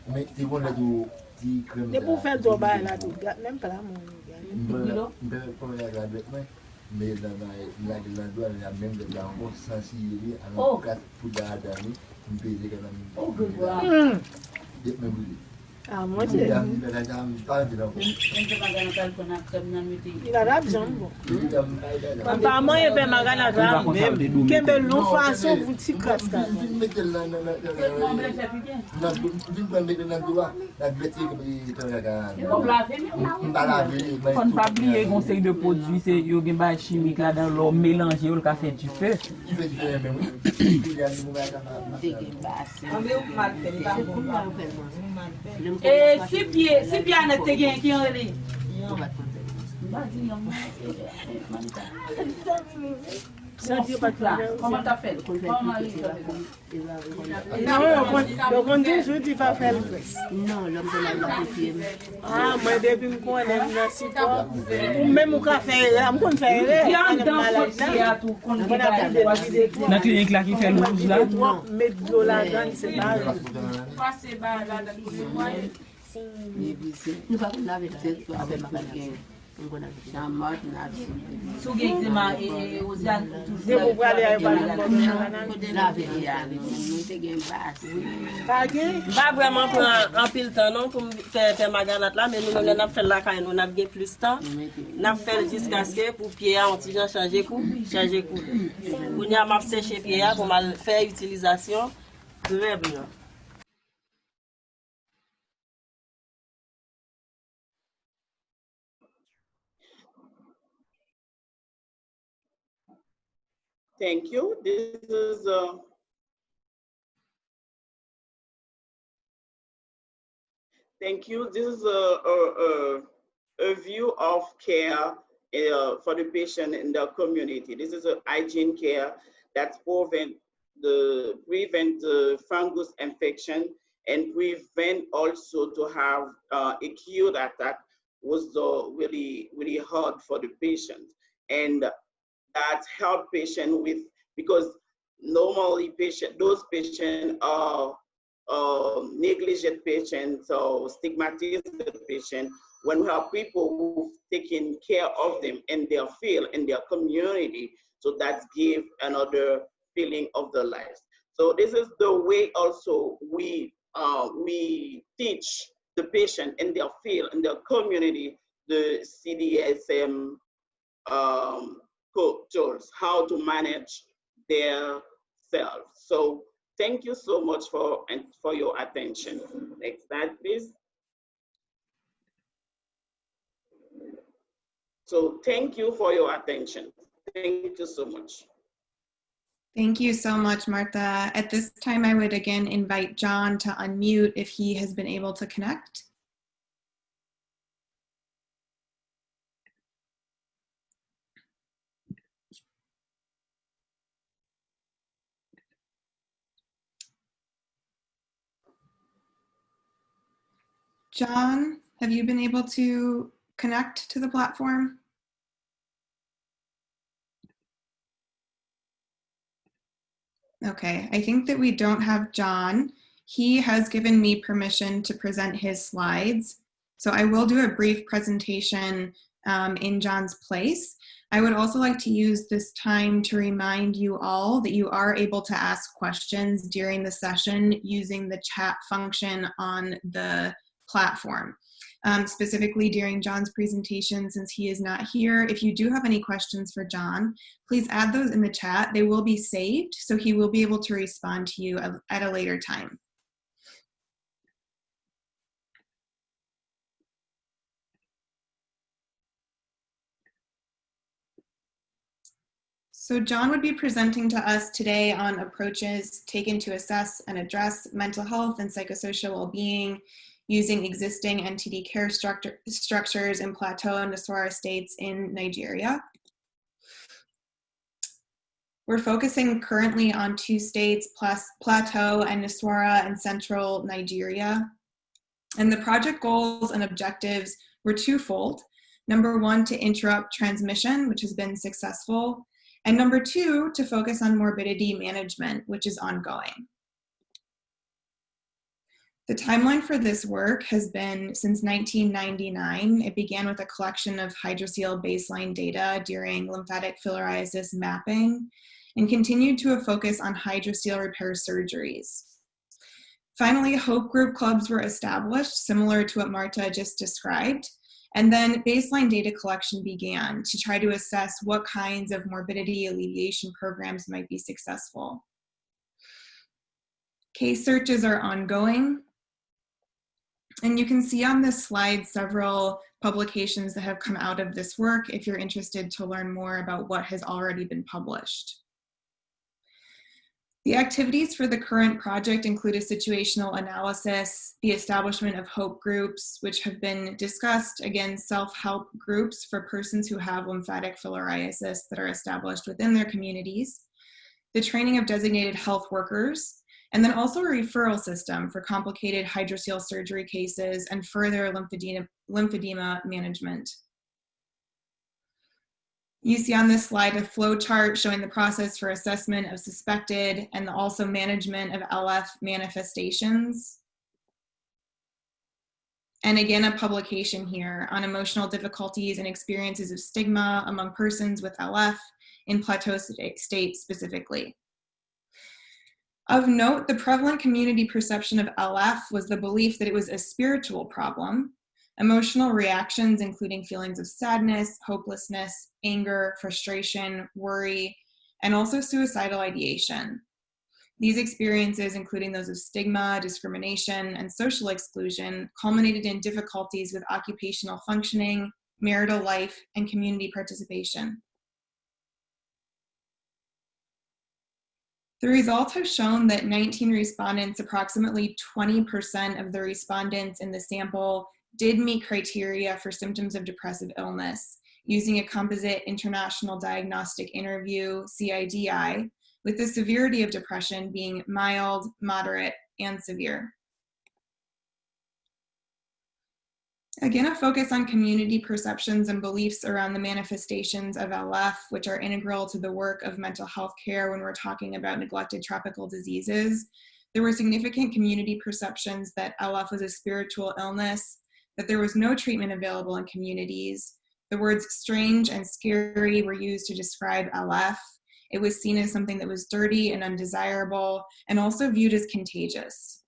[SPEAKER 11] Mais c'est bon là tout
[SPEAKER 8] de pour faire do ba là tout même pas là mon
[SPEAKER 11] mais la douane la même de la on sensibiliser à nos cas pour d'amis on peut dire que
[SPEAKER 8] ah moi c'est il a la jambe papa moi il peut magana là même kembe non façon pour ti casca
[SPEAKER 7] Kon pa bliye conseil de produit, c'est yo gen ba chimique là dans l'eau mélanger ou le fait du feu.
[SPEAKER 8] Et si pieds ne te gagne qui en est. Comment t'as fait? Non, le conduit, je ne dis pas faire le presse. Non, l'homme de la pied. Ah, moi, depuis que je connais le support, ou même au café, je peux faire. Il y a un temps qui a tout.
[SPEAKER 7] Dans la clinique là qui fait le rouge là.
[SPEAKER 8] Mettre de l'eau là-dedans, c'est pas. Passer là dans tous les moyens.
[SPEAKER 12] Nous va laver la tête avec ma baguette.
[SPEAKER 10] Pas vraiment pour un pile temps non pour faire maganat là mais nous avons fait là quand nous avons plus de temps nous avons fait jusqu'à ce que pour pied on tient changer coup on y a séché pied pour mal faire utilisation très bien.
[SPEAKER 6] Thank you. This is thank you. This is a view of care for the patient in the community. This is a hygiene care that prevent the fungus infection and prevent also to have a acute attack was really hard for the patient. And that help patient with, because normally those patients are negligent patients or stigmatized patients. When we have people who've taken care of them in their field, in their community, so that give another feeling of their lives. So this is the way also we teach the patient in their field, in their community, the CDSM tools, how to manage their selves. So thank you so much for your attention. Next slide, please. So thank you for your attention. Thank you so much.
[SPEAKER 3] Thank you so much, Martha. At this time, I would again invite John to unmute if he has been able to connect. John, have you been able to connect to the platform? Okay, I think that we don't have John. He has given me permission to present his slides. So I will do a brief presentation in John's place. I would also like to use this time to remind you all that you are able to ask questions during the session using the chat function on the platform. Specifically during John's presentation, since he is not here, if you do have any questions for John, please add those in the chat. They will be saved, so he will be able to respond to you at a later time. So John would be presenting to us today on approaches taken to assess and address mental health and psychosocial well-being using existing NTD care structures in Plateau and Nasarawa states in Nigeria. We're focusing currently on 2 states, plus Plateau and Nasarawa in central Nigeria. And the project goals and objectives were twofold. Number 1, to interrupt transmission, which has been successful. And number 2, to focus on morbidity management, which is ongoing. The timeline for this work has been since 1999. It began with a collection of hydrocele baseline data during lymphatic filariasis mapping and continued to a focus on hydrocele repair surgeries. Finally, hope group clubs were established, similar to what Marta just described, and then baseline data collection began to try to assess what kinds of morbidity alleviation programs might be successful. Case searches are ongoing. And you can see on this slide several publications that have come out of this work if you're interested to learn more about what has already been published. The activities for the current project include a situational analysis, the establishment of hope groups, which have been discussed, again, self-help groups for persons who have lymphatic filariasis that are established within their communities, the training of designated health workers, and then also a referral system for complicated hydrocele surgery cases and further lymphedema management. You see on this slide a flow chart showing the process for assessment of suspected and also management of LF manifestations. And again, a publication here on emotional difficulties and experiences of stigma among persons with LF in Plateau state specifically. Of note, the prevalent community perception of LF was the belief that it was a spiritual problem. Emotional reactions, including feelings of sadness, hopelessness, anger, frustration, worry, and also suicidal ideation. These experiences, including those of stigma, discrimination, and social exclusion, culminated in difficulties with occupational functioning, marital life, and community participation. The results have shown that 19 respondents, approximately 20% of the respondents in the sample, did meet criteria for symptoms of depressive illness using a composite international diagnostic interview, CIDI, with the severity of depression being mild, moderate, and severe. Again, a focus on community perceptions and beliefs around the manifestations of LF, which are integral to the work of mental health care when we're talking about neglected tropical diseases. There were significant community perceptions that LF was a spiritual illness, that there was no treatment available in communities. The words strange and scary were used to describe LF. It was seen as something that was dirty and undesirable, and also viewed as contagious.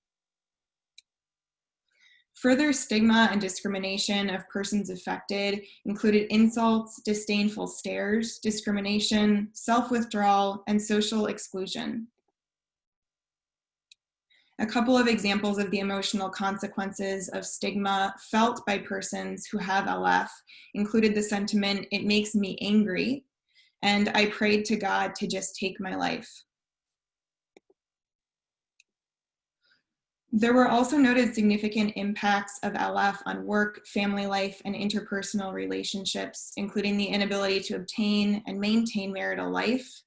[SPEAKER 3] Further stigma and discrimination of persons affected included insults, disdainful stares, discrimination, self-withdrawal, and social exclusion. A couple of examples of the emotional consequences of stigma felt by persons who have LF included the sentiment, "It makes me angry," and "I prayed to God to just take my life." There were also noted significant impacts of LF on work, family life, and interpersonal relationships, including the inability to obtain and maintain marital life,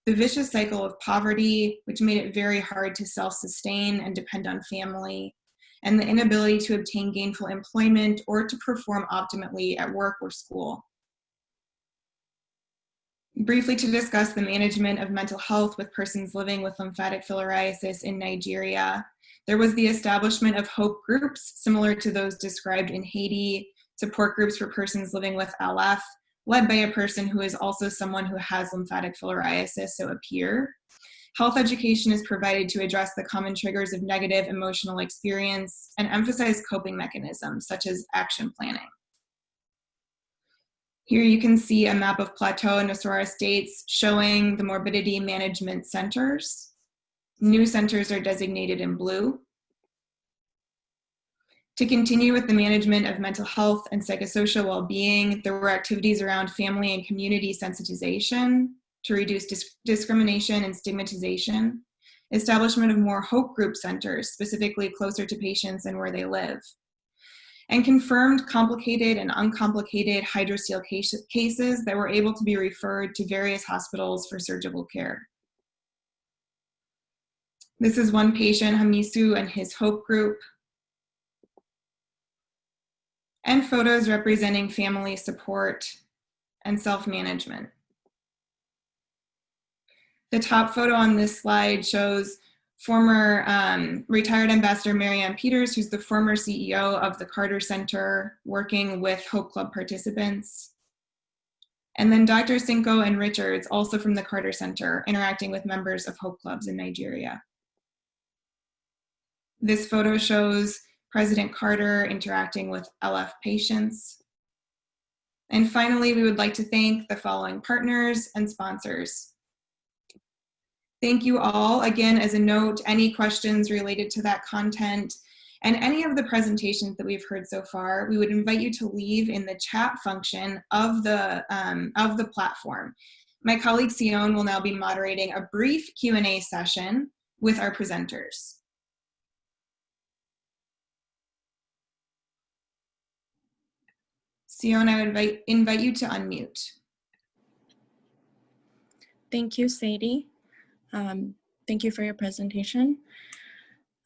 [SPEAKER 3] the vicious cycle of poverty, which made it very hard to self-sustain and depend on family, and the inability to obtain gainful employment or to perform optimally at work or school. Briefly to discuss the management of mental health with persons living with lymphatic filariasis in Nigeria, there was the establishment of hope groups similar to those described in Haiti, support groups for persons living with LF, led by a person who is also someone who has lymphatic filariasis, so a peer. Health education is provided to address the common triggers of negative emotional experience and emphasize coping mechanisms such as action planning. Here you can see a map of Plateau and Nasarawa states showing the morbidity management centers. New centers are designated in blue. To continue with the management of mental health and psychosocial well-being, there were activities around family and community sensitization to reduce discrimination and stigmatization, establishment of more Hope Group centers, specifically closer to patients and where they live, and confirmed complicated and uncomplicated hydrocele cases that were able to be referred to various hospitals for surgical care. This is one patient, Hamisu, and his Hope Group, and photos representing family support and self-management. The top photo on this slide shows former retired Ambassador Marianne Peters, who's the former CEO of the Carter Center, working with Hope Club participants. And then Dr. Cinco and Richards, also from the Carter Center, interacting with members of Hope Clubs in Nigeria. This photo shows President Carter interacting with LF patients. And finally, we would like to thank the following partners and sponsors. Thank you all. Again, as a note, any questions related to that content and any of the presentations that we've heard so far, we would invite you to leave in the chat function of the platform. My colleague Sion will now be moderating a brief Q&A session with our presenters. Sion, I would invite you to unmute.
[SPEAKER 13] Thank you, Sadie. Thank you for your presentation.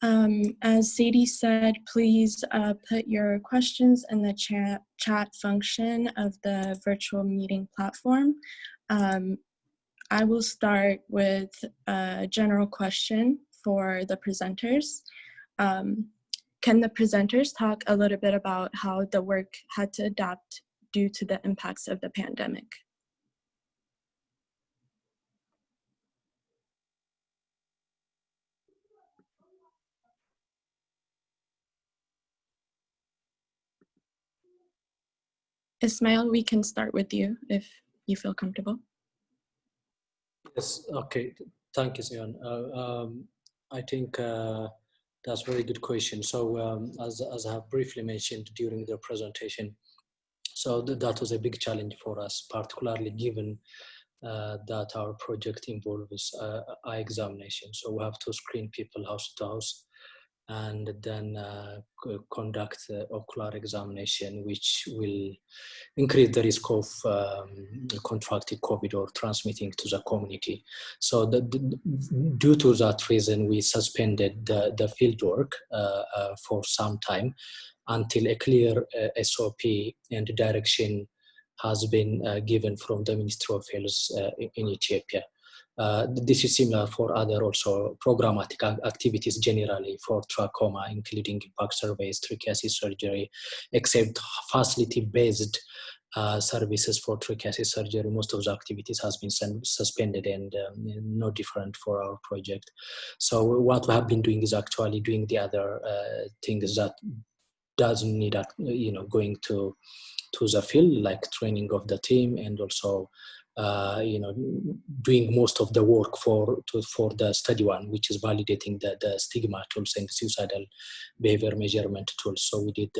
[SPEAKER 13] As Sadie said, please put your questions in the chat function of the virtual meeting platform. I will start with a general question for the presenters. Can the presenters talk a little bit about how the work had to adapt due to the impacts of the pandemic? Ismail, we can start with you if you feel comfortable.
[SPEAKER 5] Yes, okay, thank you, Sion. I think that's a very good question. So as I have briefly mentioned during the presentation, so that was a big challenge for us, particularly given that our project involves eye examination. So we have to screen people house to house and then conduct ocular examination, which will increase the risk of contracting COVID or transmitting to the community. So due to that reason, we suspended the field work for some time until a clear SOP and direction has been given from the Ministry of Health in Ethiopia. This is similar for other also programmatic activities generally for trachoma, including impact surveys, trichiasis surgery, except facility-based services for trichiasis surgery. Most of the activities has been suspended and no different for our project. So what we have been doing is actually doing the other things that doesn't need, going to the field, like training of the team and also doing most of the work for the study one, which is validating the stigma tools and suicidal behavior measurement tools. So we did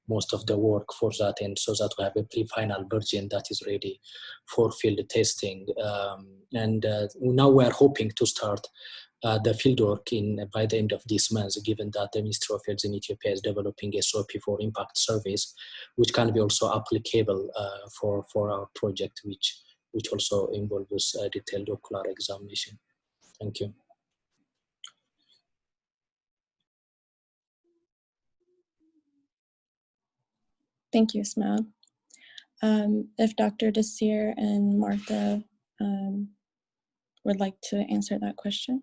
[SPEAKER 5] most of the work for that, and so that we have a pre-final version that is ready for field testing. And now we are hoping to start the fieldwork by the end of this month, given that the Ministry of Health in Ethiopia is developing a SOP for impact surveys, which can be also applicable for our project, which also involves detailed ocular examination. Thank you.
[SPEAKER 13] Thank you, Ismail. If Dr. Desir and Martha would like to answer that question,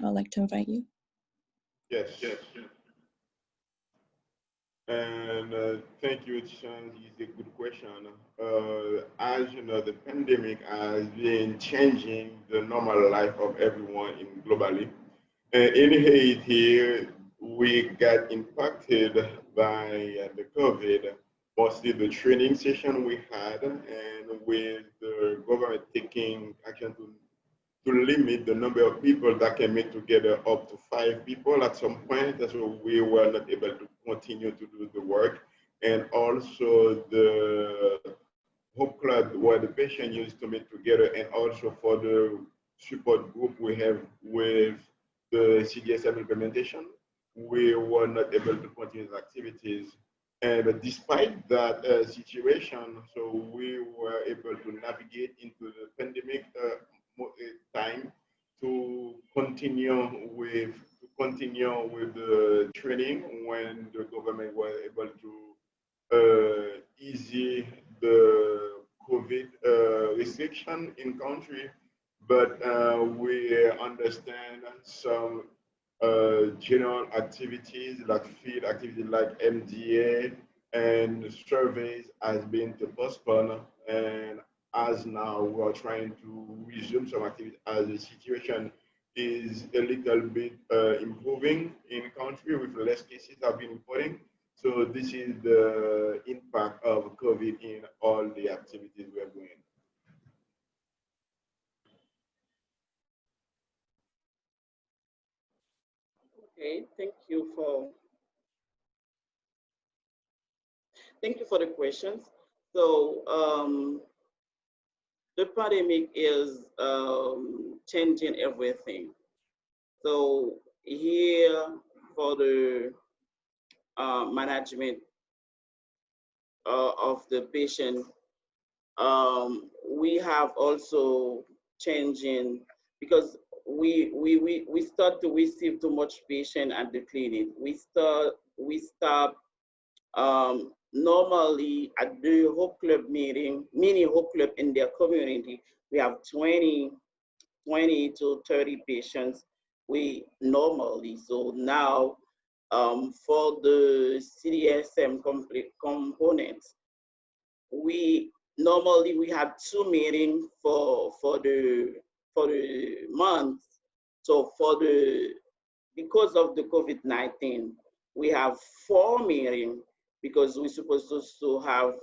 [SPEAKER 13] I'd like to invite you.
[SPEAKER 2] Yes. And thank you, it's a good question. As you know, the pandemic has been changing the normal life of everyone globally. In Haiti, we got impacted by the COVID, mostly the training session we had, and with the government taking action to limit the number of people that can meet together up to 5 people at some point. So we were not able to continue to do the work. And also the Hope Club, where the patient used to meet together, and also for the support group we have with the CDSM implementation, we were not able to continue the activities. But despite that situation, so we were able to navigate into the pandemic time to continue with the training when the government was able to ease the COVID restriction in country. But we understand some general activities like field activities like MDA and surveys has been postponed, and as now we are trying to resume some activities as the situation is a little bit improving in country with less cases have been reporting. So this is the impact of COVID in all the activities we are doing.
[SPEAKER 6] Okay, thank you for the questions. So the pandemic is changing everything. So here for the management of the patient, we have also changing because we start to receive too much patient at the clinic. We stop normally at the Hope Club meeting, mini Hope Club in their community, we have 20 to 30 patients. We normally, so now for the CDSM components, we had 2 meetings for the month. So because of the COVID-19, we have 4 meetings because we're supposed to have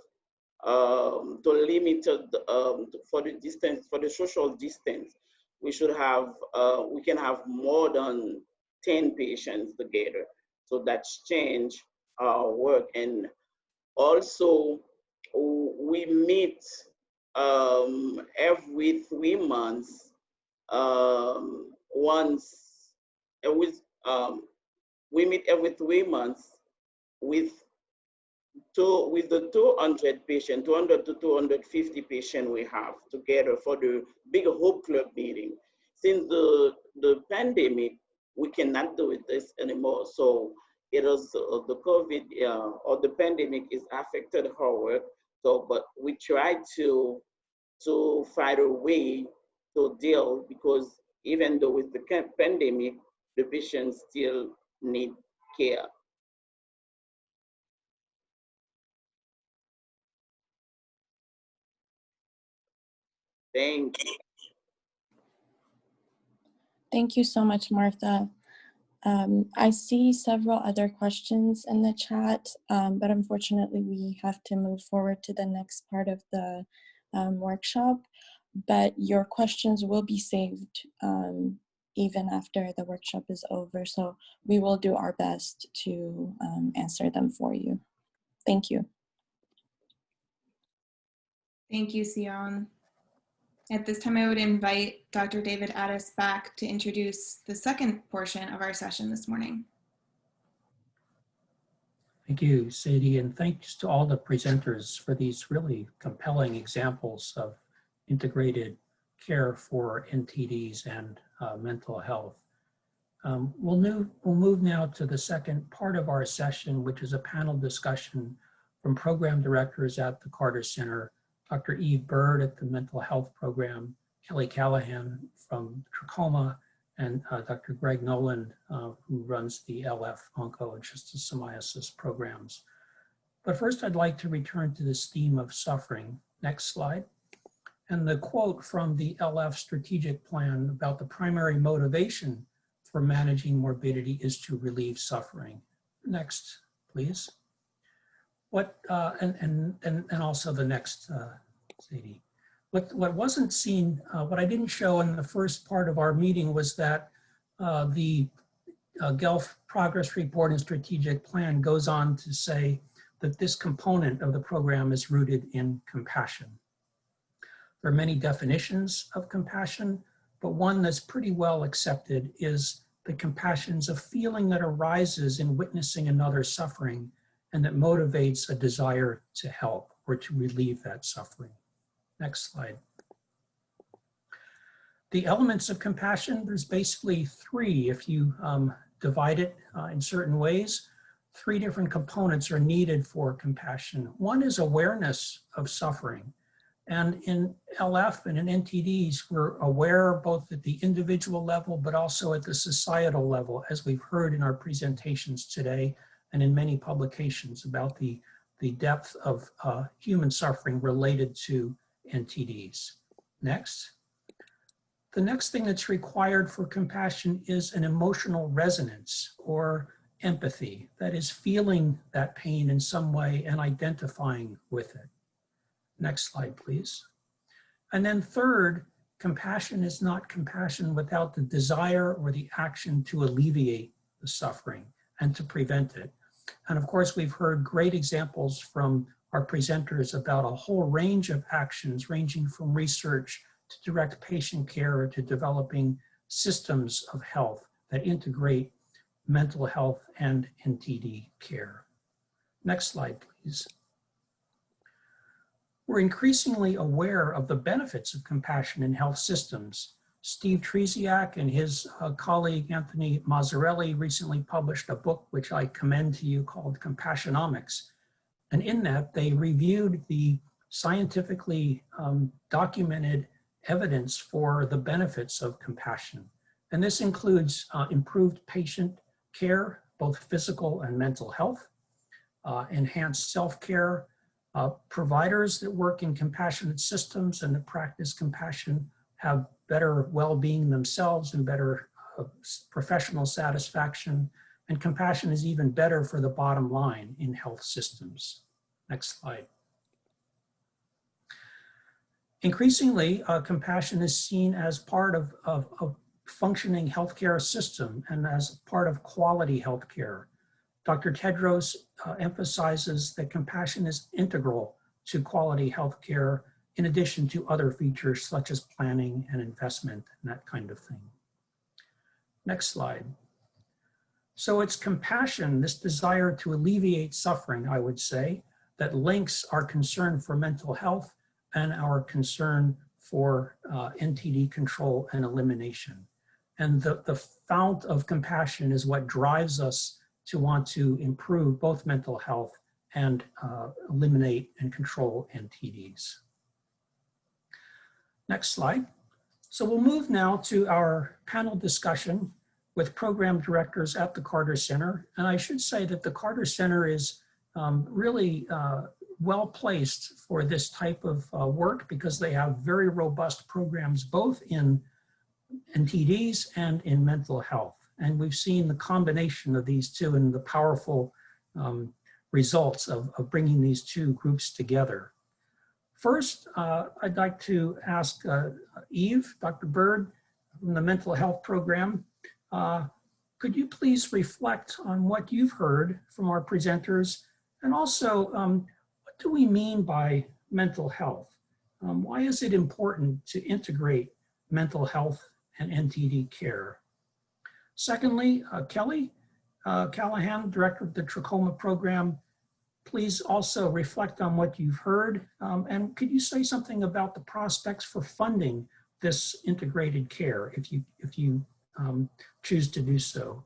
[SPEAKER 6] to limit for the distance, for the social distance. We should have we can have more than 10 patients together. So that's changed our work. And also we meet every 3 months. We meet every 3 months with the 200 patients, 200 to 250 patients we have together for the big Hope Club meeting. Since the pandemic, we cannot do this anymore. So it is the COVID or the pandemic is affected our work. So, but we try to find a way to deal, because even though with the pandemic, the patients still need care. Thank you.
[SPEAKER 13] Thank you so much, Martha. I see several other questions in the chat, but unfortunately we have to move forward to the next part of the workshop. But your questions will be saved even after the workshop is over. So we will do our best to answer them for you. Thank you.
[SPEAKER 3] Thank you, Sion. At this time, I would invite Dr. David Addis back to introduce the second portion of our session this morning.
[SPEAKER 4] Thank you, Sadie, and thanks to all the presenters for these really compelling examples of integrated care for NTDs and mental health. We'll move now to the second part of our session, which is a panel discussion from program directors at the Carter Center, Dr. Eve Bird at the Mental Health Program, Kelly Callahan from Trachoma, and Dr. Greg Noland, who runs the LF Onco and Schistosomiasis programs. But first, I'd like to return to this theme of suffering. Next slide. And the quote from the LF strategic plan about the primary motivation for managing morbidity is to relieve suffering. Next, please. And also the next, Sadie. What wasn't seen, what I didn't show in the first part of our meeting was that the GELF progress report and strategic plan goes on to say that this component of the program is rooted in compassion. There are many definitions of compassion, but one that's pretty well accepted is that compassion is a feeling that arises in witnessing another suffering and that motivates a desire to help or to relieve that suffering. Next slide. The elements of compassion, there's basically three if you divide it in certain ways. Three different components are needed for compassion. One is awareness of suffering. And in LF and in NTDs, we're aware both at the individual level, but also at the societal level, as we've heard in our presentations today and in many publications about the depth of human suffering related to NTDs. Next. The next thing that's required for compassion is an emotional resonance or empathy, that is feeling that pain in some way and identifying with it. Next slide, please. And then third, compassion is not compassion without the desire or the action to alleviate the suffering and to prevent it. And of course, we've heard great examples from our presenters about a whole range of actions ranging from research to direct patient care to developing systems of health that integrate mental health and NTD care. Next slide, please. We're increasingly aware of the benefits of compassion in health systems. Steve Treziak and his colleague Anthony Mazzarelli recently published a book which I commend to you called Compassionomics. And in that, they reviewed the scientifically documented evidence for the benefits of compassion. And this includes improved patient care, both physical and mental health, enhanced self-care, providers that work in compassionate systems and that practice compassion have better well-being themselves and better professional satisfaction. And compassion is even better for the bottom line in health systems. Next slide. Increasingly, compassion is seen as part of a functioning healthcare system and as part of quality healthcare. Dr. Tedros emphasizes that compassion is integral to quality healthcare in addition to other features such as planning and investment and that kind of thing. Next slide. So it's compassion, this desire to alleviate suffering, I would say, that links our concern for mental health and our concern for NTD control and elimination. And the fount of compassion is what drives us to want to improve both mental health and eliminate and control NTDs. Next slide. So we'll move now to our panel discussion with program directors at the Carter Center. And I should say that the Carter Center is really well placed for this type of work because they have very robust programs both in NTDs and in mental health. And we've seen the combination of these two and the powerful results of bringing these two groups together. First, I'd like to ask Eve, Dr. Bird from the mental health program, could you please reflect on what you've heard from our presenters and also what do we mean by mental health? Why is it important to integrate mental health and NTD care? Secondly, Kelly Callahan, Director of the Trachoma program, please also reflect on what you've heard. And could you say something about the prospects for funding this integrated care if you choose to do so?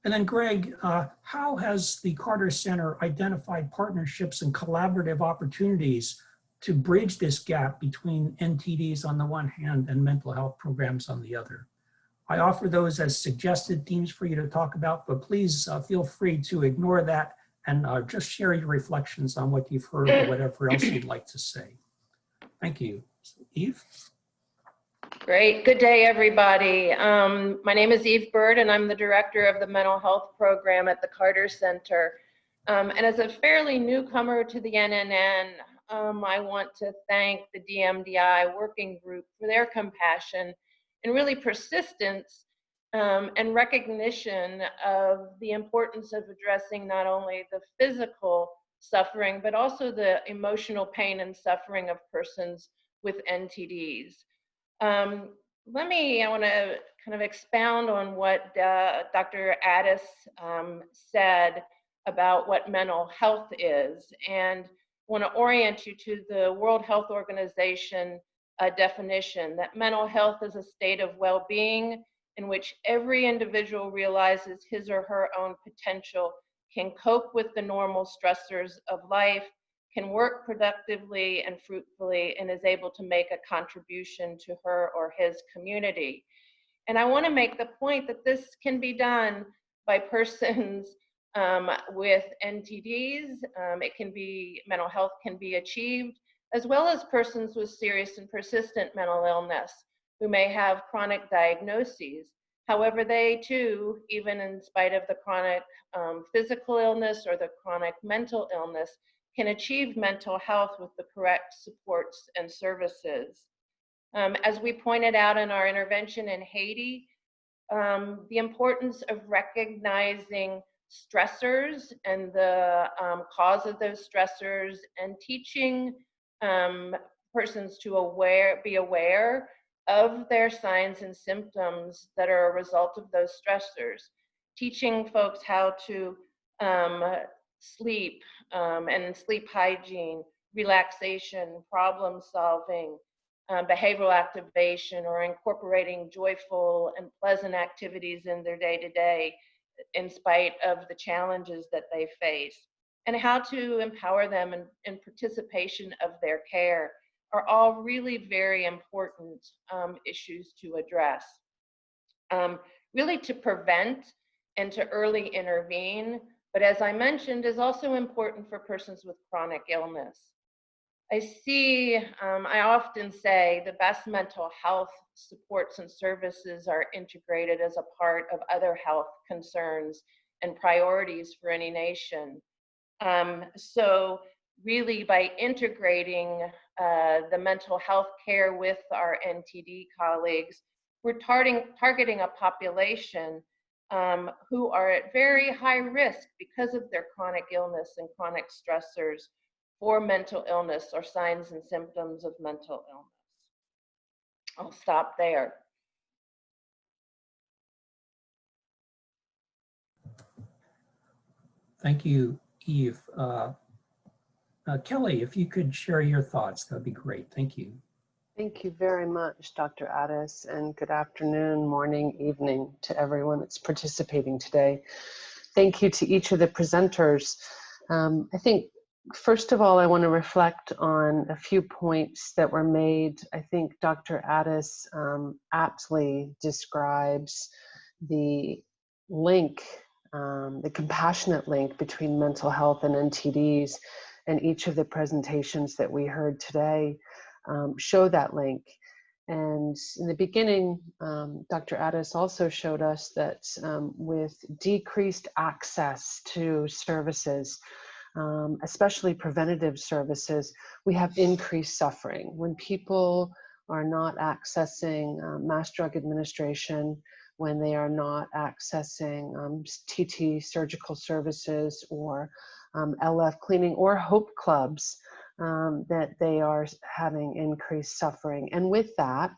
[SPEAKER 4] And then Greg, how has the Carter Center identified partnerships and collaborative opportunities to bridge this gap between NTDs on the one hand and mental health programs on the other? I offer those as suggested themes for you to talk about, but please feel free to ignore that and just share your reflections on what you've heard or whatever else you'd like to say. Thank you. Eve?
[SPEAKER 14] Great. Good day, everybody. My name is Eve Bird, and I'm the director of the mental health program at the Carter Center. And as a fairly newcomer to the NNN, I want to thank the DMDI working group for their compassion and really persistence and recognition of the importance of addressing not only the physical suffering, but also the emotional pain and suffering of persons with NTDs. I want to kind of expound on what Dr. Addis said about what mental health is, and want to orient you to the World Health Organization definition that mental health is a state of well-being in which every individual realizes his or her own potential, can cope with the normal stressors of life, can work productively and fruitfully, and is able to make a contribution to her or his community. And I want to make the point that this can be done by persons with NTDs. It can be, mental health can be achieved, as well as persons with serious and persistent mental illness who may have chronic diagnoses. However, they too, even in spite of the chronic physical illness or the chronic mental illness, can achieve mental health with the correct supports and services. As we pointed out in our intervention in Haiti, the importance of recognizing stressors and the cause of those stressors, and teaching persons to be aware of their signs and symptoms that are a result of those stressors. Teaching folks how to sleep and sleep hygiene, relaxation, problem solving, behavioral activation, or incorporating joyful and pleasant activities in their day-to-day in spite of the challenges that they face, and how to empower them in participation of their care are all really very important issues to address. Really to prevent and to early intervene, but as I mentioned, is also important for persons with chronic illness. I often say the best mental health supports and services are integrated as a part of other health concerns and priorities for any nation. So really by integrating the mental health care with our NTD colleagues, we're targeting a population who are at very high risk because of their chronic illness and chronic stressors for mental illness or signs and symptoms of mental illness. I'll stop there.
[SPEAKER 4] Thank you, Eve. Kelly, if you could share your thoughts, that'd be great. Thank you.
[SPEAKER 15] Thank you very much, Dr. Addis, and good afternoon, morning, evening to everyone that's participating today. Thank you to each of the presenters. I think, first of all, I want to reflect on a few points that were made. I think Dr. Addis aptly describes the link, the compassionate link between mental health and NTDs, and each of the presentations that we heard today show that link. And in the beginning, Dr. Addis also showed us that with decreased access to services, especially preventative services, we have increased suffering. When people are not accessing mass drug administration, when they are not accessing TT surgical services or LF cleaning or hope clubs, that they are having increased suffering. And with that,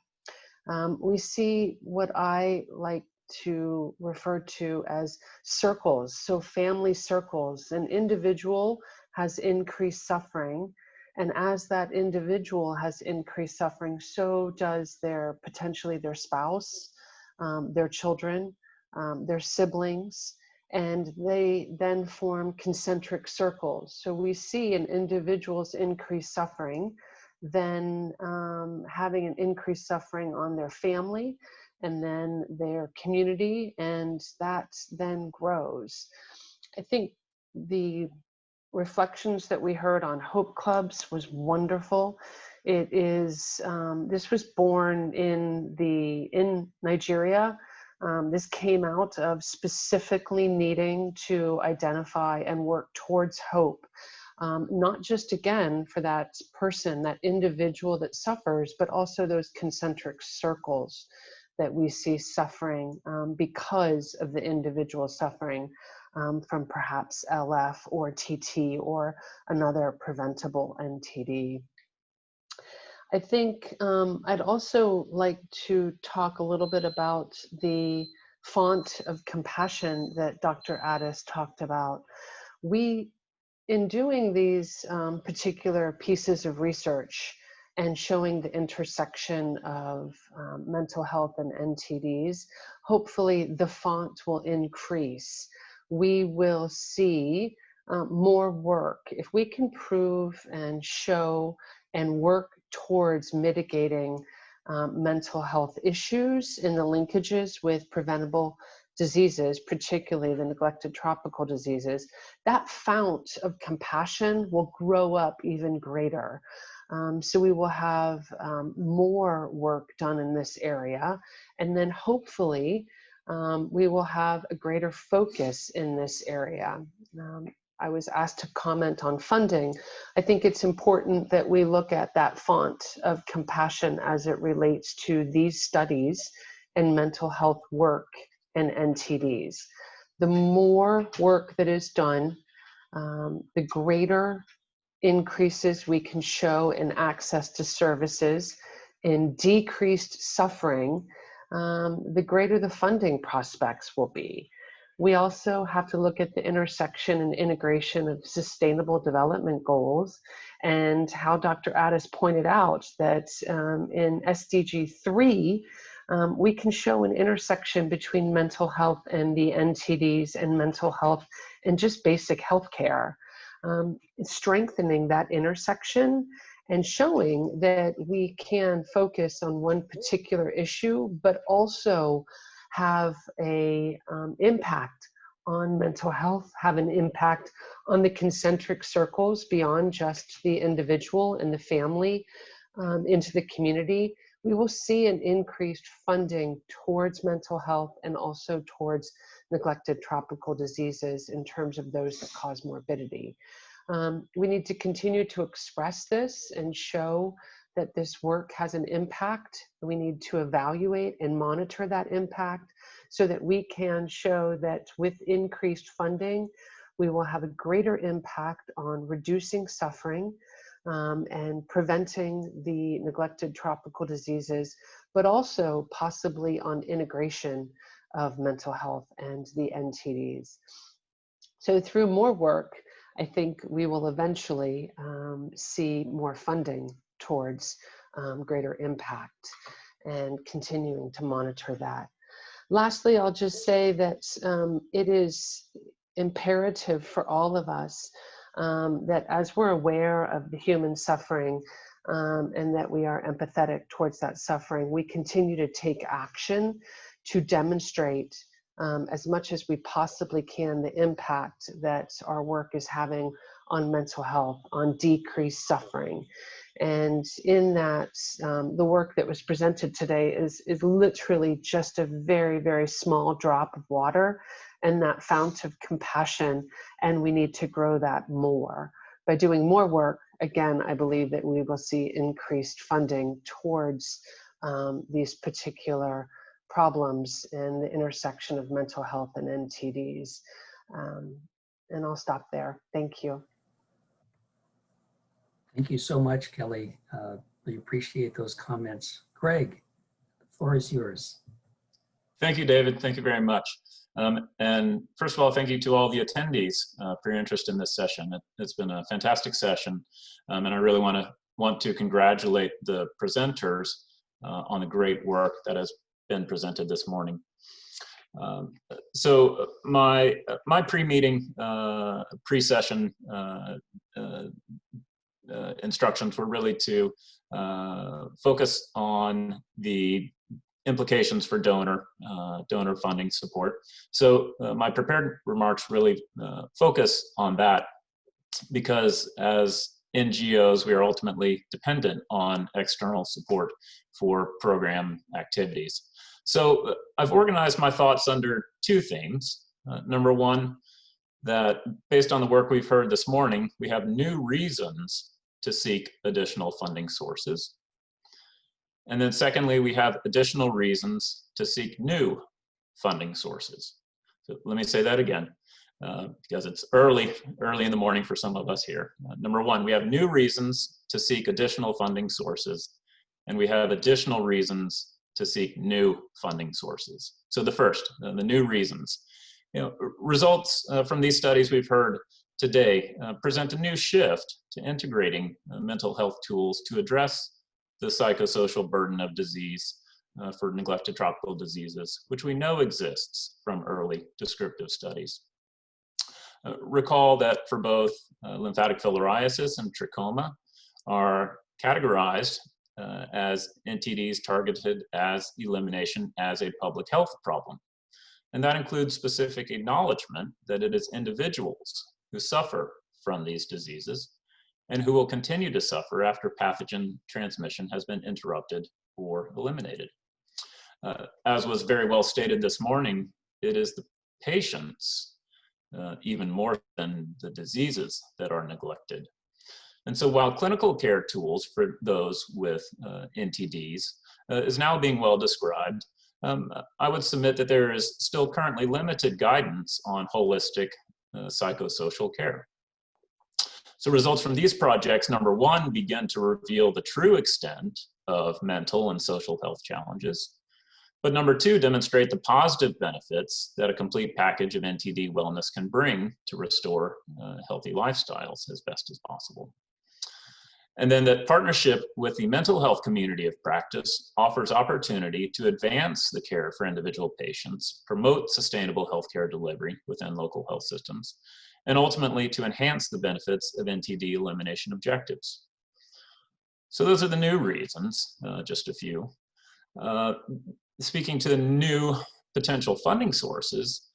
[SPEAKER 15] we see what I like to refer to as circles. So family circles. An individual has increased suffering, and as that individual has increased suffering, so does potentially their spouse, their children, their siblings, and they then form concentric circles. So we see an individual's increased suffering, then having an increased suffering on their family, and then their community, and that then grows. I think the reflections that we heard on Hope Clubs was wonderful. It is, this was born in Nigeria. This came out of specifically needing to identify and work towards hope. Not just, again, for that person, that individual that suffers, but also those concentric circles that we see suffering because of the individual suffering from perhaps LF or TT or another preventable NTD. I think I'd also like to talk a little bit about the font of compassion that Dr. Addis talked about. In doing these particular pieces of research and showing the intersection of mental health and NTDs, hopefully the font will increase. We will see more work. If we can prove and show and work towards mitigating mental health issues in the linkages with preventable diseases, particularly the neglected tropical diseases, that fount of compassion will grow up even greater. So we will have more work done in this area, and then hopefully we will have a greater focus in this area. I was asked to comment on funding. I think it's important that we look at that font of compassion as it relates to these studies and mental health work and NTDs. The more work that is done, the greater increases we can show in access to services, in decreased suffering, the greater the funding prospects will be. We also have to look at the intersection and integration of sustainable development goals, and how Dr. Addis pointed out that in SDG 3, we can show an intersection between mental health and the NTDs and mental health and just basic healthcare. Strengthening that intersection and showing that we can focus on one particular issue, but also have a impact on mental health, have an impact on the concentric circles beyond just the individual and the family, into the community. We will see an increased funding towards mental health and also towards neglected tropical diseases in terms of those that cause morbidity. We need to continue to express this and show that this work has an impact. We need to evaluate and monitor that impact so that we can show that with increased funding, we will have a greater impact on reducing suffering and preventing the neglected tropical diseases, but also possibly on integration of mental health and the NTDs. So through more work, I think we will eventually see more funding towards greater impact and continuing to monitor that. Lastly, I'll just say that it is imperative for all of us that as we're aware of the human suffering and that we are empathetic towards that suffering, we continue to take action to demonstrate as much as we possibly can the impact that our work is having on mental health, on decreased suffering. And in that, the work that was presented today is literally just a very, very small drop of water and that fount of compassion, and we need to grow that more. By doing more work, again, I believe that we will see increased funding towards these particular problems and the intersection of mental health and NTDs. And I'll stop there. Thank you.
[SPEAKER 4] Thank you so much, Kelly. We appreciate those comments. Greg, the floor is yours.
[SPEAKER 16] Thank you, David. Thank you very much. And first of all, thank you to all the attendees for your interest in this session. It's been a fantastic session, and I really want to congratulate the presenters on the great work that has been presented this morning. So my pre-meeting, pre-session instructions were really to focus on the implications for donor funding support. So my prepared remarks really focus on that, because as NGOs, we are ultimately dependent on external support for program activities. So I've organized my thoughts under two themes. Number one, that based on the work we've heard this morning, we have new reasons to seek additional funding sources. And then secondly, we have additional reasons to seek new funding sources. So let me say that again, because it's early in the morning for some of us here. Number one, we have new reasons to seek additional funding sources. and we have additional reasons to seek new funding sources. So the first, the new reasons. Results from these studies we've heard today present a new shift to integrating mental health tools to address the psychosocial burden of disease for neglected tropical diseases, which we know exists from early descriptive studies. Recall that for both lymphatic filariasis and trachoma are categorized as NTDs targeted as elimination as a public health problem. And that includes specific acknowledgement that it is individuals who suffer from these diseases and who will continue to suffer after pathogen transmission has been interrupted or eliminated. As was very well stated this morning, it is the patients, even more than the diseases, that are neglected. And so while clinical care tools for those with NTDs is now being well described, I would submit that there is still currently limited guidance on holistic psychosocial care. So results from these projects, number one, begin to reveal the true extent of mental and social health challenges. But number two, demonstrate the positive benefits that a complete package of NTD wellness can bring to restore healthy lifestyles as best as possible. And then that partnership with the mental health community of practice offers opportunity to advance the care for individual patients, promote sustainable healthcare delivery within local health systems, and ultimately to enhance the benefits of NTD elimination objectives. So those are the new reasons, just a few. Speaking to the new potential funding sources,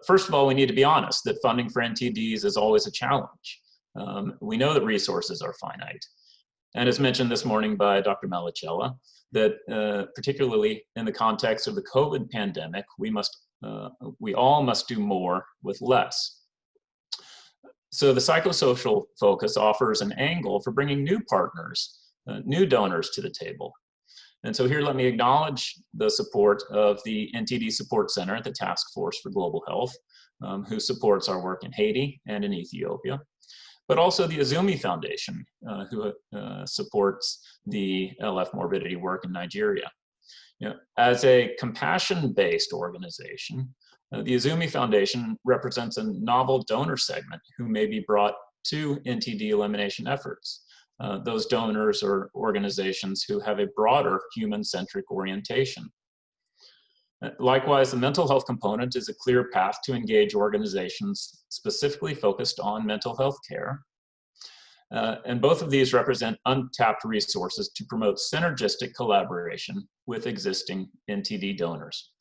[SPEAKER 16] first of all, we need to be honest that funding for NTDs is always a challenge. We know that resources are finite. And as mentioned this morning by Dr. Malicella, that particularly in the context of the COVID pandemic, we all must do more with less. So the psychosocial focus offers an angle for bringing new partners, new donors to the table. And so here, let me acknowledge the support of the NTD Support Center at the Task Force for Global Health, who supports our work in Haiti and in Ethiopia, but also the Azumi Foundation, who supports the LF morbidity work in Nigeria. As a compassion-based organization, the Azumi Foundation represents a novel donor segment who may be brought to NTD elimination efforts. Those donors are organizations who have a broader human-centric orientation. Likewise, the mental health component is a clear path to engage organizations specifically focused on mental health care. And both of these represent untapped resources to promote synergistic collaboration with existing NTD donors.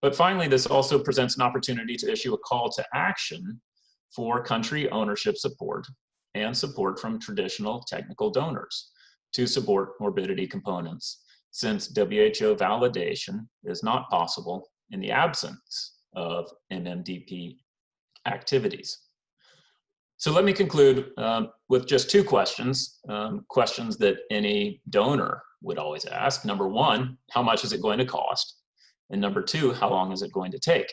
[SPEAKER 16] But finally, this also presents an opportunity to issue a call to action for country ownership support and support from traditional technical donors to support morbidity components, since WHO validation is not possible in the absence of MMDP activities. So let me conclude with just two questions, questions that any donor would always ask. Number one, how much is it going to cost? And number two, how long is it going to take?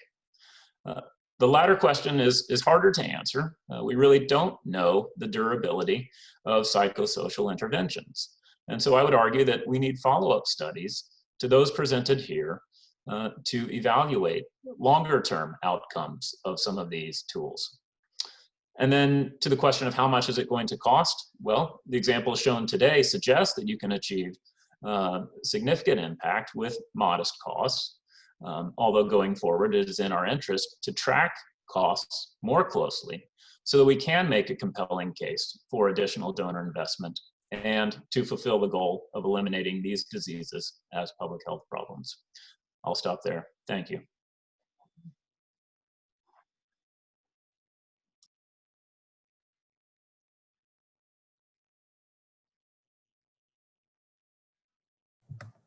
[SPEAKER 16] The latter question is harder to answer. We really don't know the durability of psychosocial interventions. And so I would argue that we need follow-up studies to those presented here to evaluate longer-term outcomes of some of these tools. And then to the question of how much is it going to cost? Well, the example shown today suggests that you can achieve significant impact with modest costs. Although going forward, it is in our interest to track costs more closely so that we can make a compelling case for additional donor investment and to fulfill the goal of eliminating these diseases as public health problems. I'll stop there. Thank you.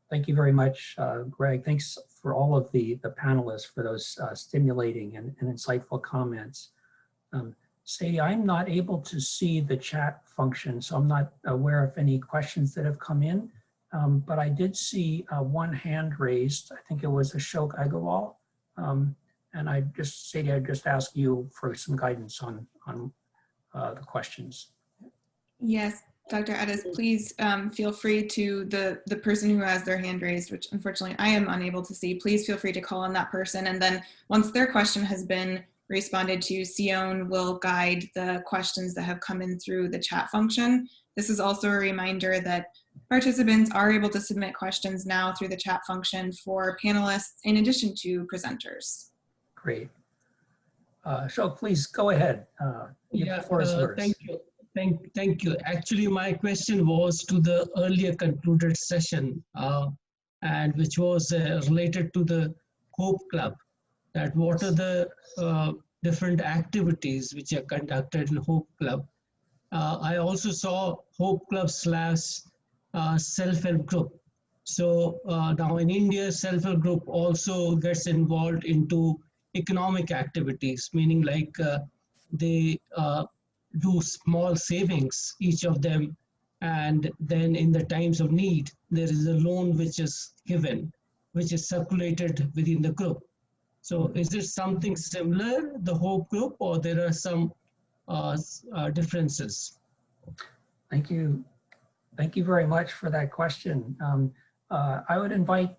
[SPEAKER 4] Thank you very much, Greg. Thanks for all of the panelists for those stimulating and insightful comments. Sadie, I'm not able to see the chat function, so I'm not aware of any questions that have come in, but I did see one hand raised. I think it was Ashok Agarwal. And Sadie, I just ask you for some guidance on the questions.
[SPEAKER 3] Yes, Dr. Addis, please feel free to the person who has their hand raised, which unfortunately I am unable to see, please feel free to call on that person. And then once their question has been responded to, Sion will guide the questions that have come in through the chat function. This is also a reminder that participants are able to submit questions now through the chat function for panelists in addition to presenters.
[SPEAKER 4] Great. So please go ahead.
[SPEAKER 17] Yeah,
[SPEAKER 4] the floor is yours.
[SPEAKER 17] thank you. Thank you. Actually, my question was to the earlier concluded session, and which was related to the Hope Club. That what are the different activities which are conducted in Hope Club? I also saw Hope Club / self-help group. So now in India, self-help group also gets involved into economic activities, meaning like they do small savings, each of them, and then in the times of need, there is a loan which is given, which is circulated within the group. So is it something similar, the Hope group, or there are some differences?
[SPEAKER 4] Thank you. Thank you very much for that question. I would invite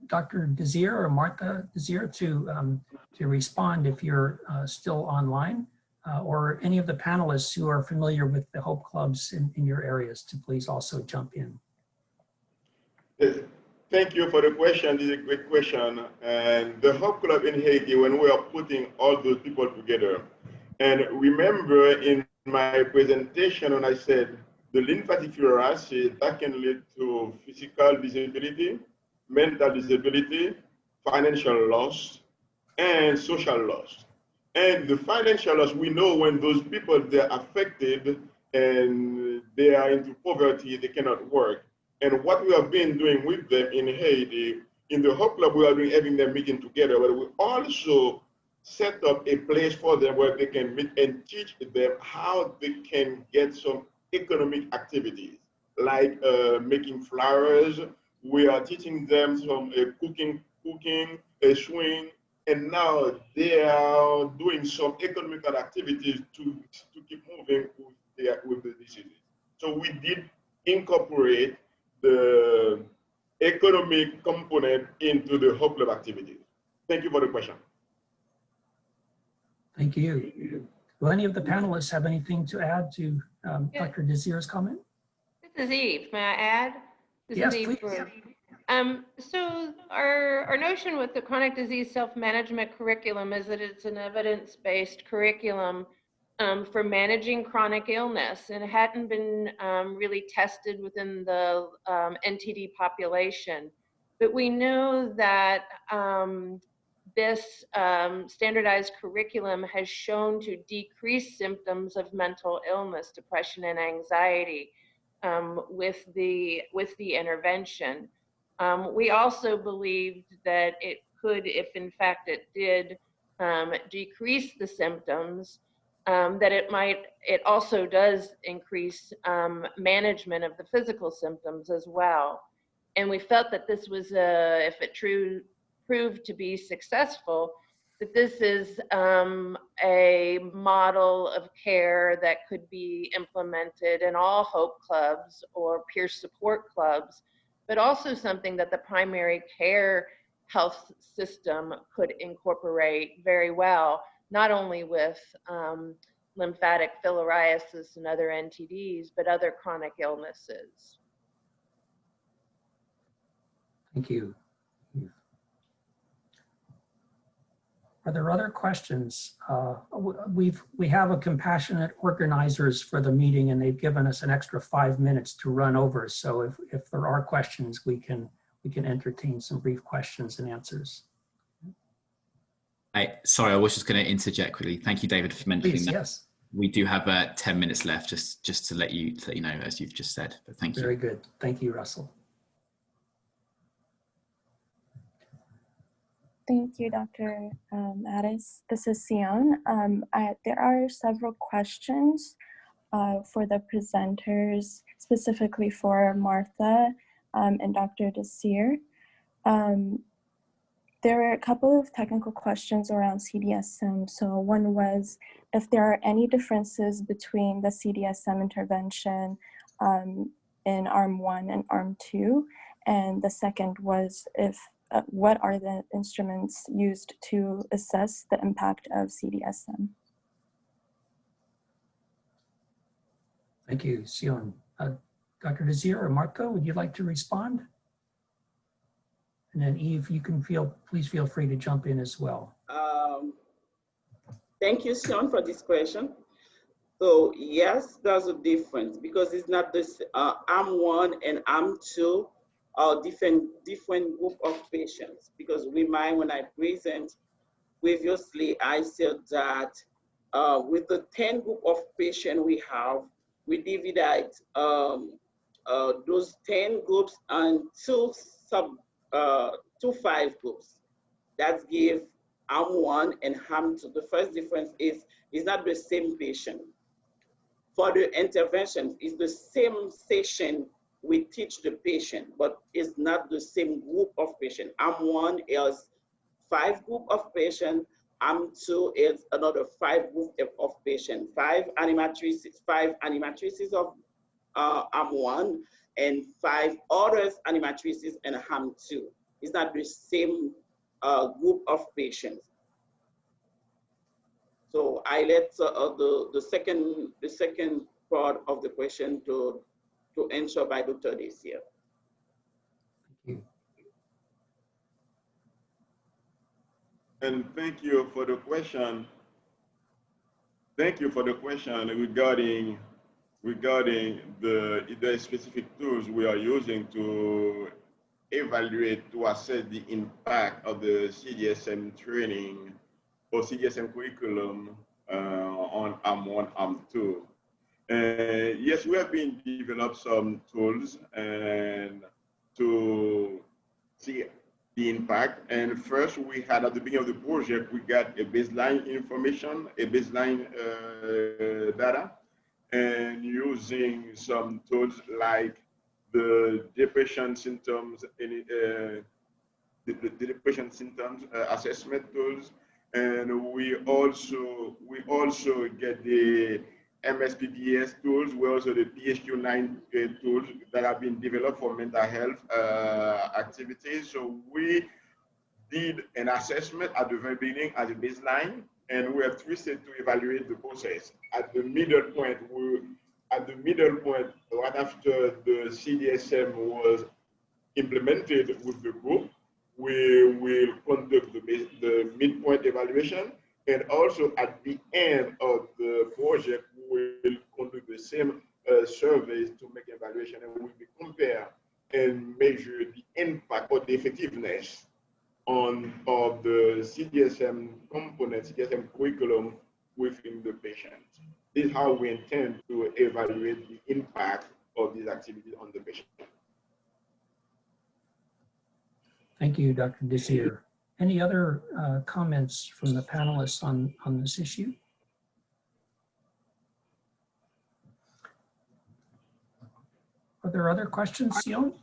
[SPEAKER 4] Dr. Desir or Martha Desir to respond if you're still online, or any of the panelists who are familiar with the Hope Clubs in your areas to please also jump in.
[SPEAKER 2] Thank you for the question. This is a great question. And the Hope Club in Haiti, when we are putting all those people together, and remember in my presentation when I said the lymphatic filariasis that can lead to physical disability, mental disability, financial loss, and social loss. And the financial loss, we know when those people, they're affected and they are into poverty, they cannot work. And what we have been doing with them in Haiti, in the Hope Club, we are doing having them meeting together, but we also set up a place for them where they can meet and teach them how they can get some economic activities, like making flowers. We are teaching them some cooking, a swing, and now they are doing some economical activities to keep moving with the diseases. So we did incorporate the economic component into the Hope Club activities. Thank you for the question.
[SPEAKER 4] Thank you. Will any of the panelists have anything to add to Dr. Desir's comment?
[SPEAKER 14] This is Eve. May I add?
[SPEAKER 4] Yes,
[SPEAKER 14] is Eve
[SPEAKER 4] please.
[SPEAKER 14] So our notion with the chronic disease self-management curriculum is that it's an evidence-based curriculum for managing chronic illness, and it hadn't been really tested within the NTD population. But we know that this standardized curriculum has shown to decrease symptoms of mental illness, depression, and anxiety with the intervention. We also believed that it could, if in fact it did decrease the symptoms, that it also does increase management of the physical symptoms as well. And we felt that this was, if it proved to be successful, that this is a model of care that could be implemented in all Hope Clubs or peer support clubs, but also something that the primary care health system could incorporate very well, not only with lymphatic filariasis and other NTDs, but other chronic illnesses.
[SPEAKER 4] Thank you. Are there other questions? We have a compassionate organizers for the meeting, and they've given us an extra 5 minutes to run over. So if there are questions, we can entertain some brief questions and answers.
[SPEAKER 1] Sorry, I was just going to interject quickly. Thank you, David, for mentioning
[SPEAKER 4] Please,
[SPEAKER 1] that.
[SPEAKER 4] Yes.
[SPEAKER 1] We do have 10 minutes left, just to let you know, as you've just said. But thank you.
[SPEAKER 4] Very good. Thank you, Russell.
[SPEAKER 13] Thank you, Dr. Addis. This is Sion. There are several questions for the presenters, specifically for Martha and Dr. Desir. There were a couple of technical questions around CDSM. So one was if there are any differences between the CDSM intervention in Arm 1 and Arm 2. And the second was if what are the instruments used to assess the impact of CDSM?
[SPEAKER 4] Thank you, Sion. Dr. Desir or Marco, would you like to respond? And then Eve, you can please feel free to jump in as well.
[SPEAKER 6] Thank you, Sean, for this question. So yes, there's a difference because it's not this Arm 1 and Arm 2 are different group of patients. Because when I present previously, I said that with the 10 group of patients we have, we divide those 10 groups and two 5 groups. That give Arm 1 and Arm 2. The first difference is it's not the same patient. For the intervention, it's the same session we teach the patient, but it's not the same group of patients. Arm 1 is 5 group of patients. Arm 2 is another 5 group of patients. 5 animatrices of Arm 1 and 5 others animatrices in Arm 2. It's not the same group of patients. So I let the second part of the question to answer by Dr. Desir.
[SPEAKER 4] Thank you.
[SPEAKER 2] And thank you for the question. Thank you for the question regarding the specific tools we are using to evaluate, to assess the impact of the CDSM training or CDSM curriculum on Arm 1, Arm 2. Yes, we have been developed some tools and to see the impact. And first, we had at the beginning of the project, we got a baseline information, a baseline data, and using some tools like the depression symptoms, the depression symptoms assessment tools, and we also get the MSPPS tools. We also the PHQ-9 tools that have been developed for mental health activities. So we did an assessment at the very beginning as a baseline, and we have twisted to evaluate the process. At the middle point, right after the CDSM was implemented with the group, we will conduct the midpoint evaluation, and also at the end of the project, we will conduct the same surveys to make evaluation, and we will compare and measure the impact or the effectiveness of the CDSM component, CDSM curriculum within the patient. This is how we intend to evaluate the impact of these activities on the patient.
[SPEAKER 4] Thank you, Dr. Desir. Any other comments from the panelists on this issue? Are there other questions, Sion?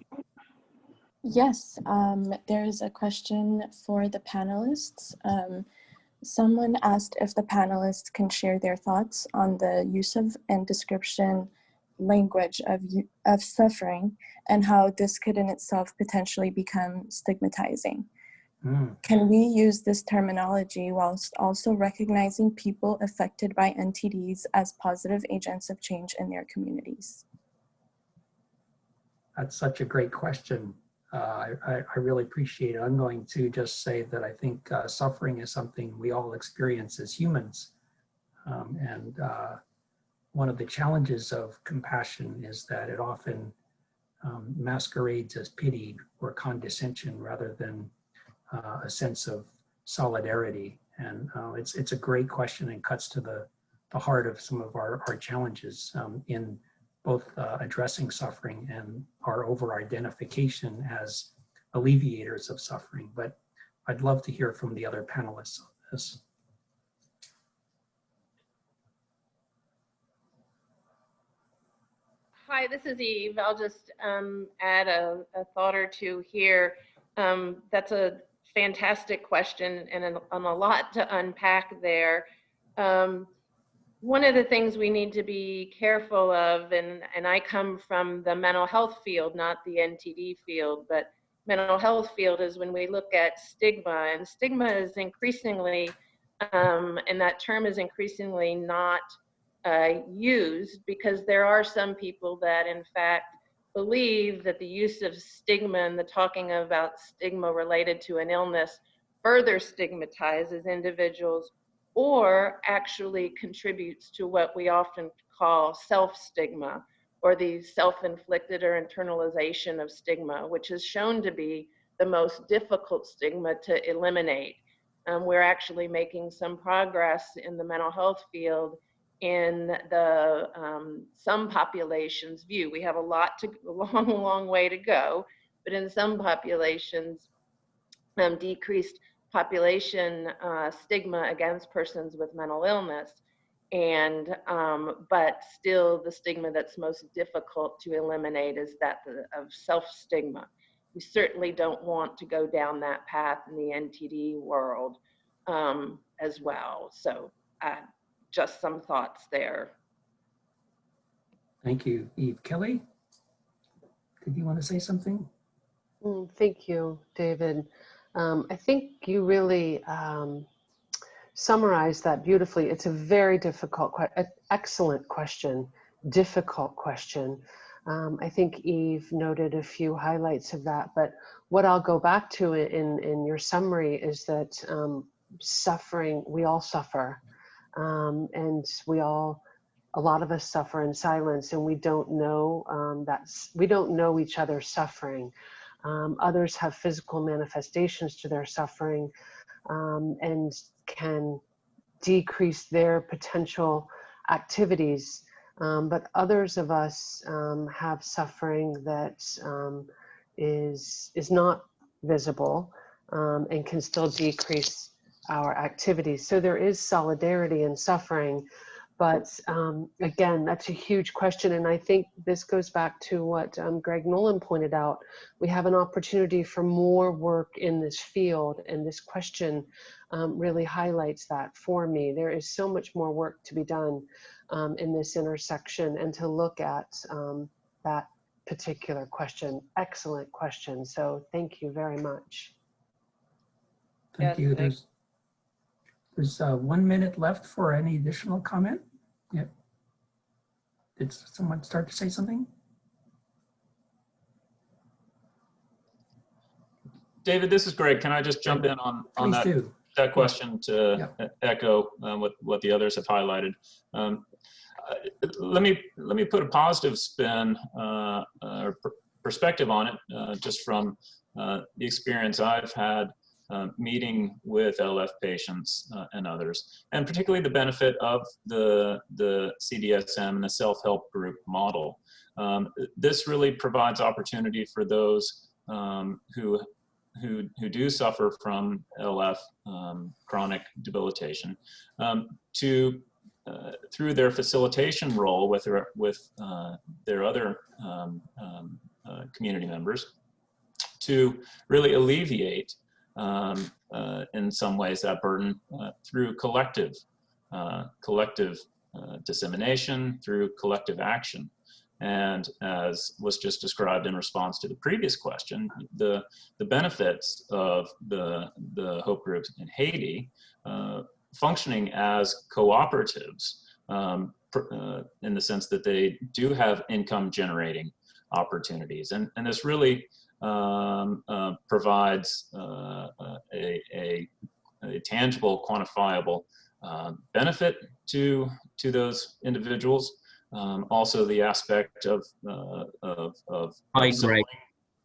[SPEAKER 13] Yes, there is a question for the panelists. Someone asked if the panelists can share their thoughts on the use of and description language of suffering and how this could in itself potentially become stigmatizing. Can we use this terminology whilst also recognizing people affected by NTDs as positive agents of change in their communities?
[SPEAKER 4] That's such a great question. I really appreciate it. I'm going to just say that I think suffering is something we all experience as humans. And one of the challenges of compassion is that it often masquerades as pity or condescension rather than a sense of solidarity. And it's a great question and cuts to the heart of some of our challenges in both addressing suffering and our over-identification as alleviators of suffering. But I'd love to hear from the other panelists on this.
[SPEAKER 14] Hi, this is Eve. I'll just add a thought or two here. That's a fantastic question and a lot to unpack there. One of the things we need to be careful of, and I come from the mental health field, not the NTD field, but mental health field, is when we look at stigma, and stigma is increasingly, and that term is increasingly not used, because there are some people that in fact believe that the use of stigma and the talking about stigma related to an illness further stigmatizes individuals, or actually contributes to what we often call self-stigma, or the self-inflicted or internalization of stigma, which is shown to be the most difficult stigma to eliminate. We're actually making some progress in the mental health field in the some populations' view. We have a long way to go, but in some populations, decreased population stigma against persons with mental illness, and but still the stigma that's most difficult to eliminate is that of self-stigma. We certainly don't want to go down that path in the NTD world as well. So just some thoughts there.
[SPEAKER 4] Thank you. Eve. Kelly, did you want to say something?
[SPEAKER 15] Thank you, David. I think you really summarized that beautifully. It's a very difficult, excellent question, difficult question. I think Eve noted a few highlights of that, but what I'll go back to in your summary is that suffering, we all suffer, and a lot of us suffer in silence, and we don't know we don't know each other's suffering. Others have physical manifestations to their suffering and can decrease their potential activities. But others of us have suffering that is not visible and can still decrease our activities. So there is solidarity in suffering. But again, that's a huge question. And I think this goes back to what Greg Nolan pointed out. We have an opportunity for more work in this field, and this question really highlights that for me. There is so much more work to be done in this intersection, and to look at that particular question. Excellent question. So thank you very much.
[SPEAKER 4] Thank you. There's 1 minute left for any additional comment. Yep. Did someone start to say something?
[SPEAKER 16] David, this is Greg. Can I just jump in on that question to echo what the others have highlighted? Let me put a positive spin or perspective on it, just from the experience I've had meeting with LF patients and others, and particularly the benefit of the CDSM and the self-help group model. This really provides opportunity for those who do suffer from LF, chronic debilitation, to through their facilitation role with their other community members, to really alleviate in some ways that burden through collective dissemination, through collective action. And as was just described in response to the previous question, the benefits of the Hope groups in Haiti functioning as cooperatives in the sense that they do have income generating opportunities. And this really provides a tangible, quantifiable benefit to those individuals. Also, the aspect of
[SPEAKER 1] Hi, Greg.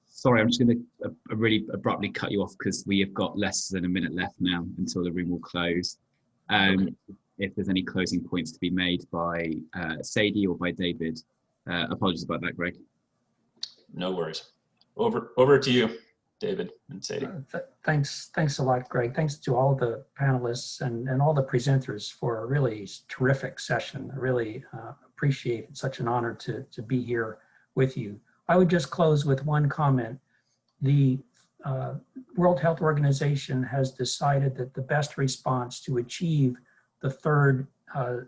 [SPEAKER 1] Sorry, I'm just going to really abruptly cut you off because we have got less than a minute left now until the room will close. If there's any closing points to be made by Sadie or by David, apologies about that, Greg.
[SPEAKER 16] No worries. Over to you, David and Sadie.
[SPEAKER 4] Thanks a lot, Greg. Thanks to all the panelists and all the presenters for a really terrific session. I really appreciate it. It's such an honor to be here with you. I would just close with one comment. The World Health Organization has decided that the best response to achieve the third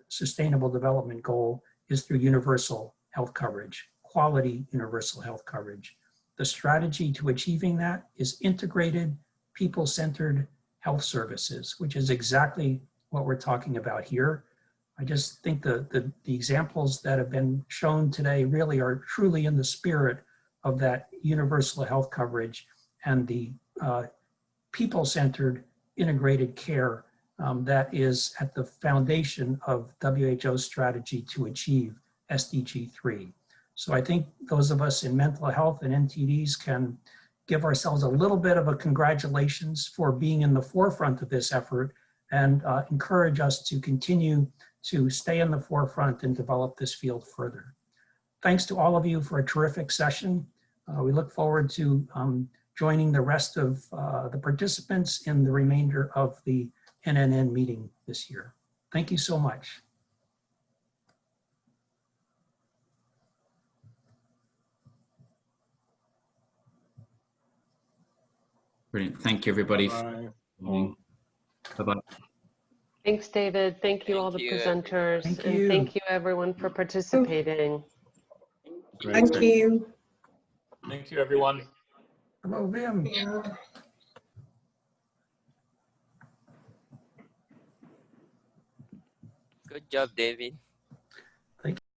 [SPEAKER 4] Sustainable Development Goal is through universal health coverage, quality universal health coverage. The strategy to achieving that is integrated, people-centered health services, which is exactly what we're talking about here. I just think the examples that have been shown today really are truly in the spirit of that universal health coverage and the people-centered integrated care that is at the foundation of WHO's strategy to achieve SDG 3. So I think those of us in mental health and NTDs can give ourselves a little bit of a congratulations for being in the forefront of this effort and encourage us to continue to stay in the forefront and develop this field further. Thanks to all of you for a terrific session. We look forward to joining the rest of the participants in the remainder of the NNN meeting this year. Thank you so much.
[SPEAKER 1] Brilliant. Thank you, everybody. Bye-bye.
[SPEAKER 15] Thanks, David. Thank you, all the presenters. And thank you, everyone, for participating.
[SPEAKER 10] Thank you.
[SPEAKER 16] Thank you, everyone.
[SPEAKER 4] Hello, Vim.
[SPEAKER 18] Good job, David.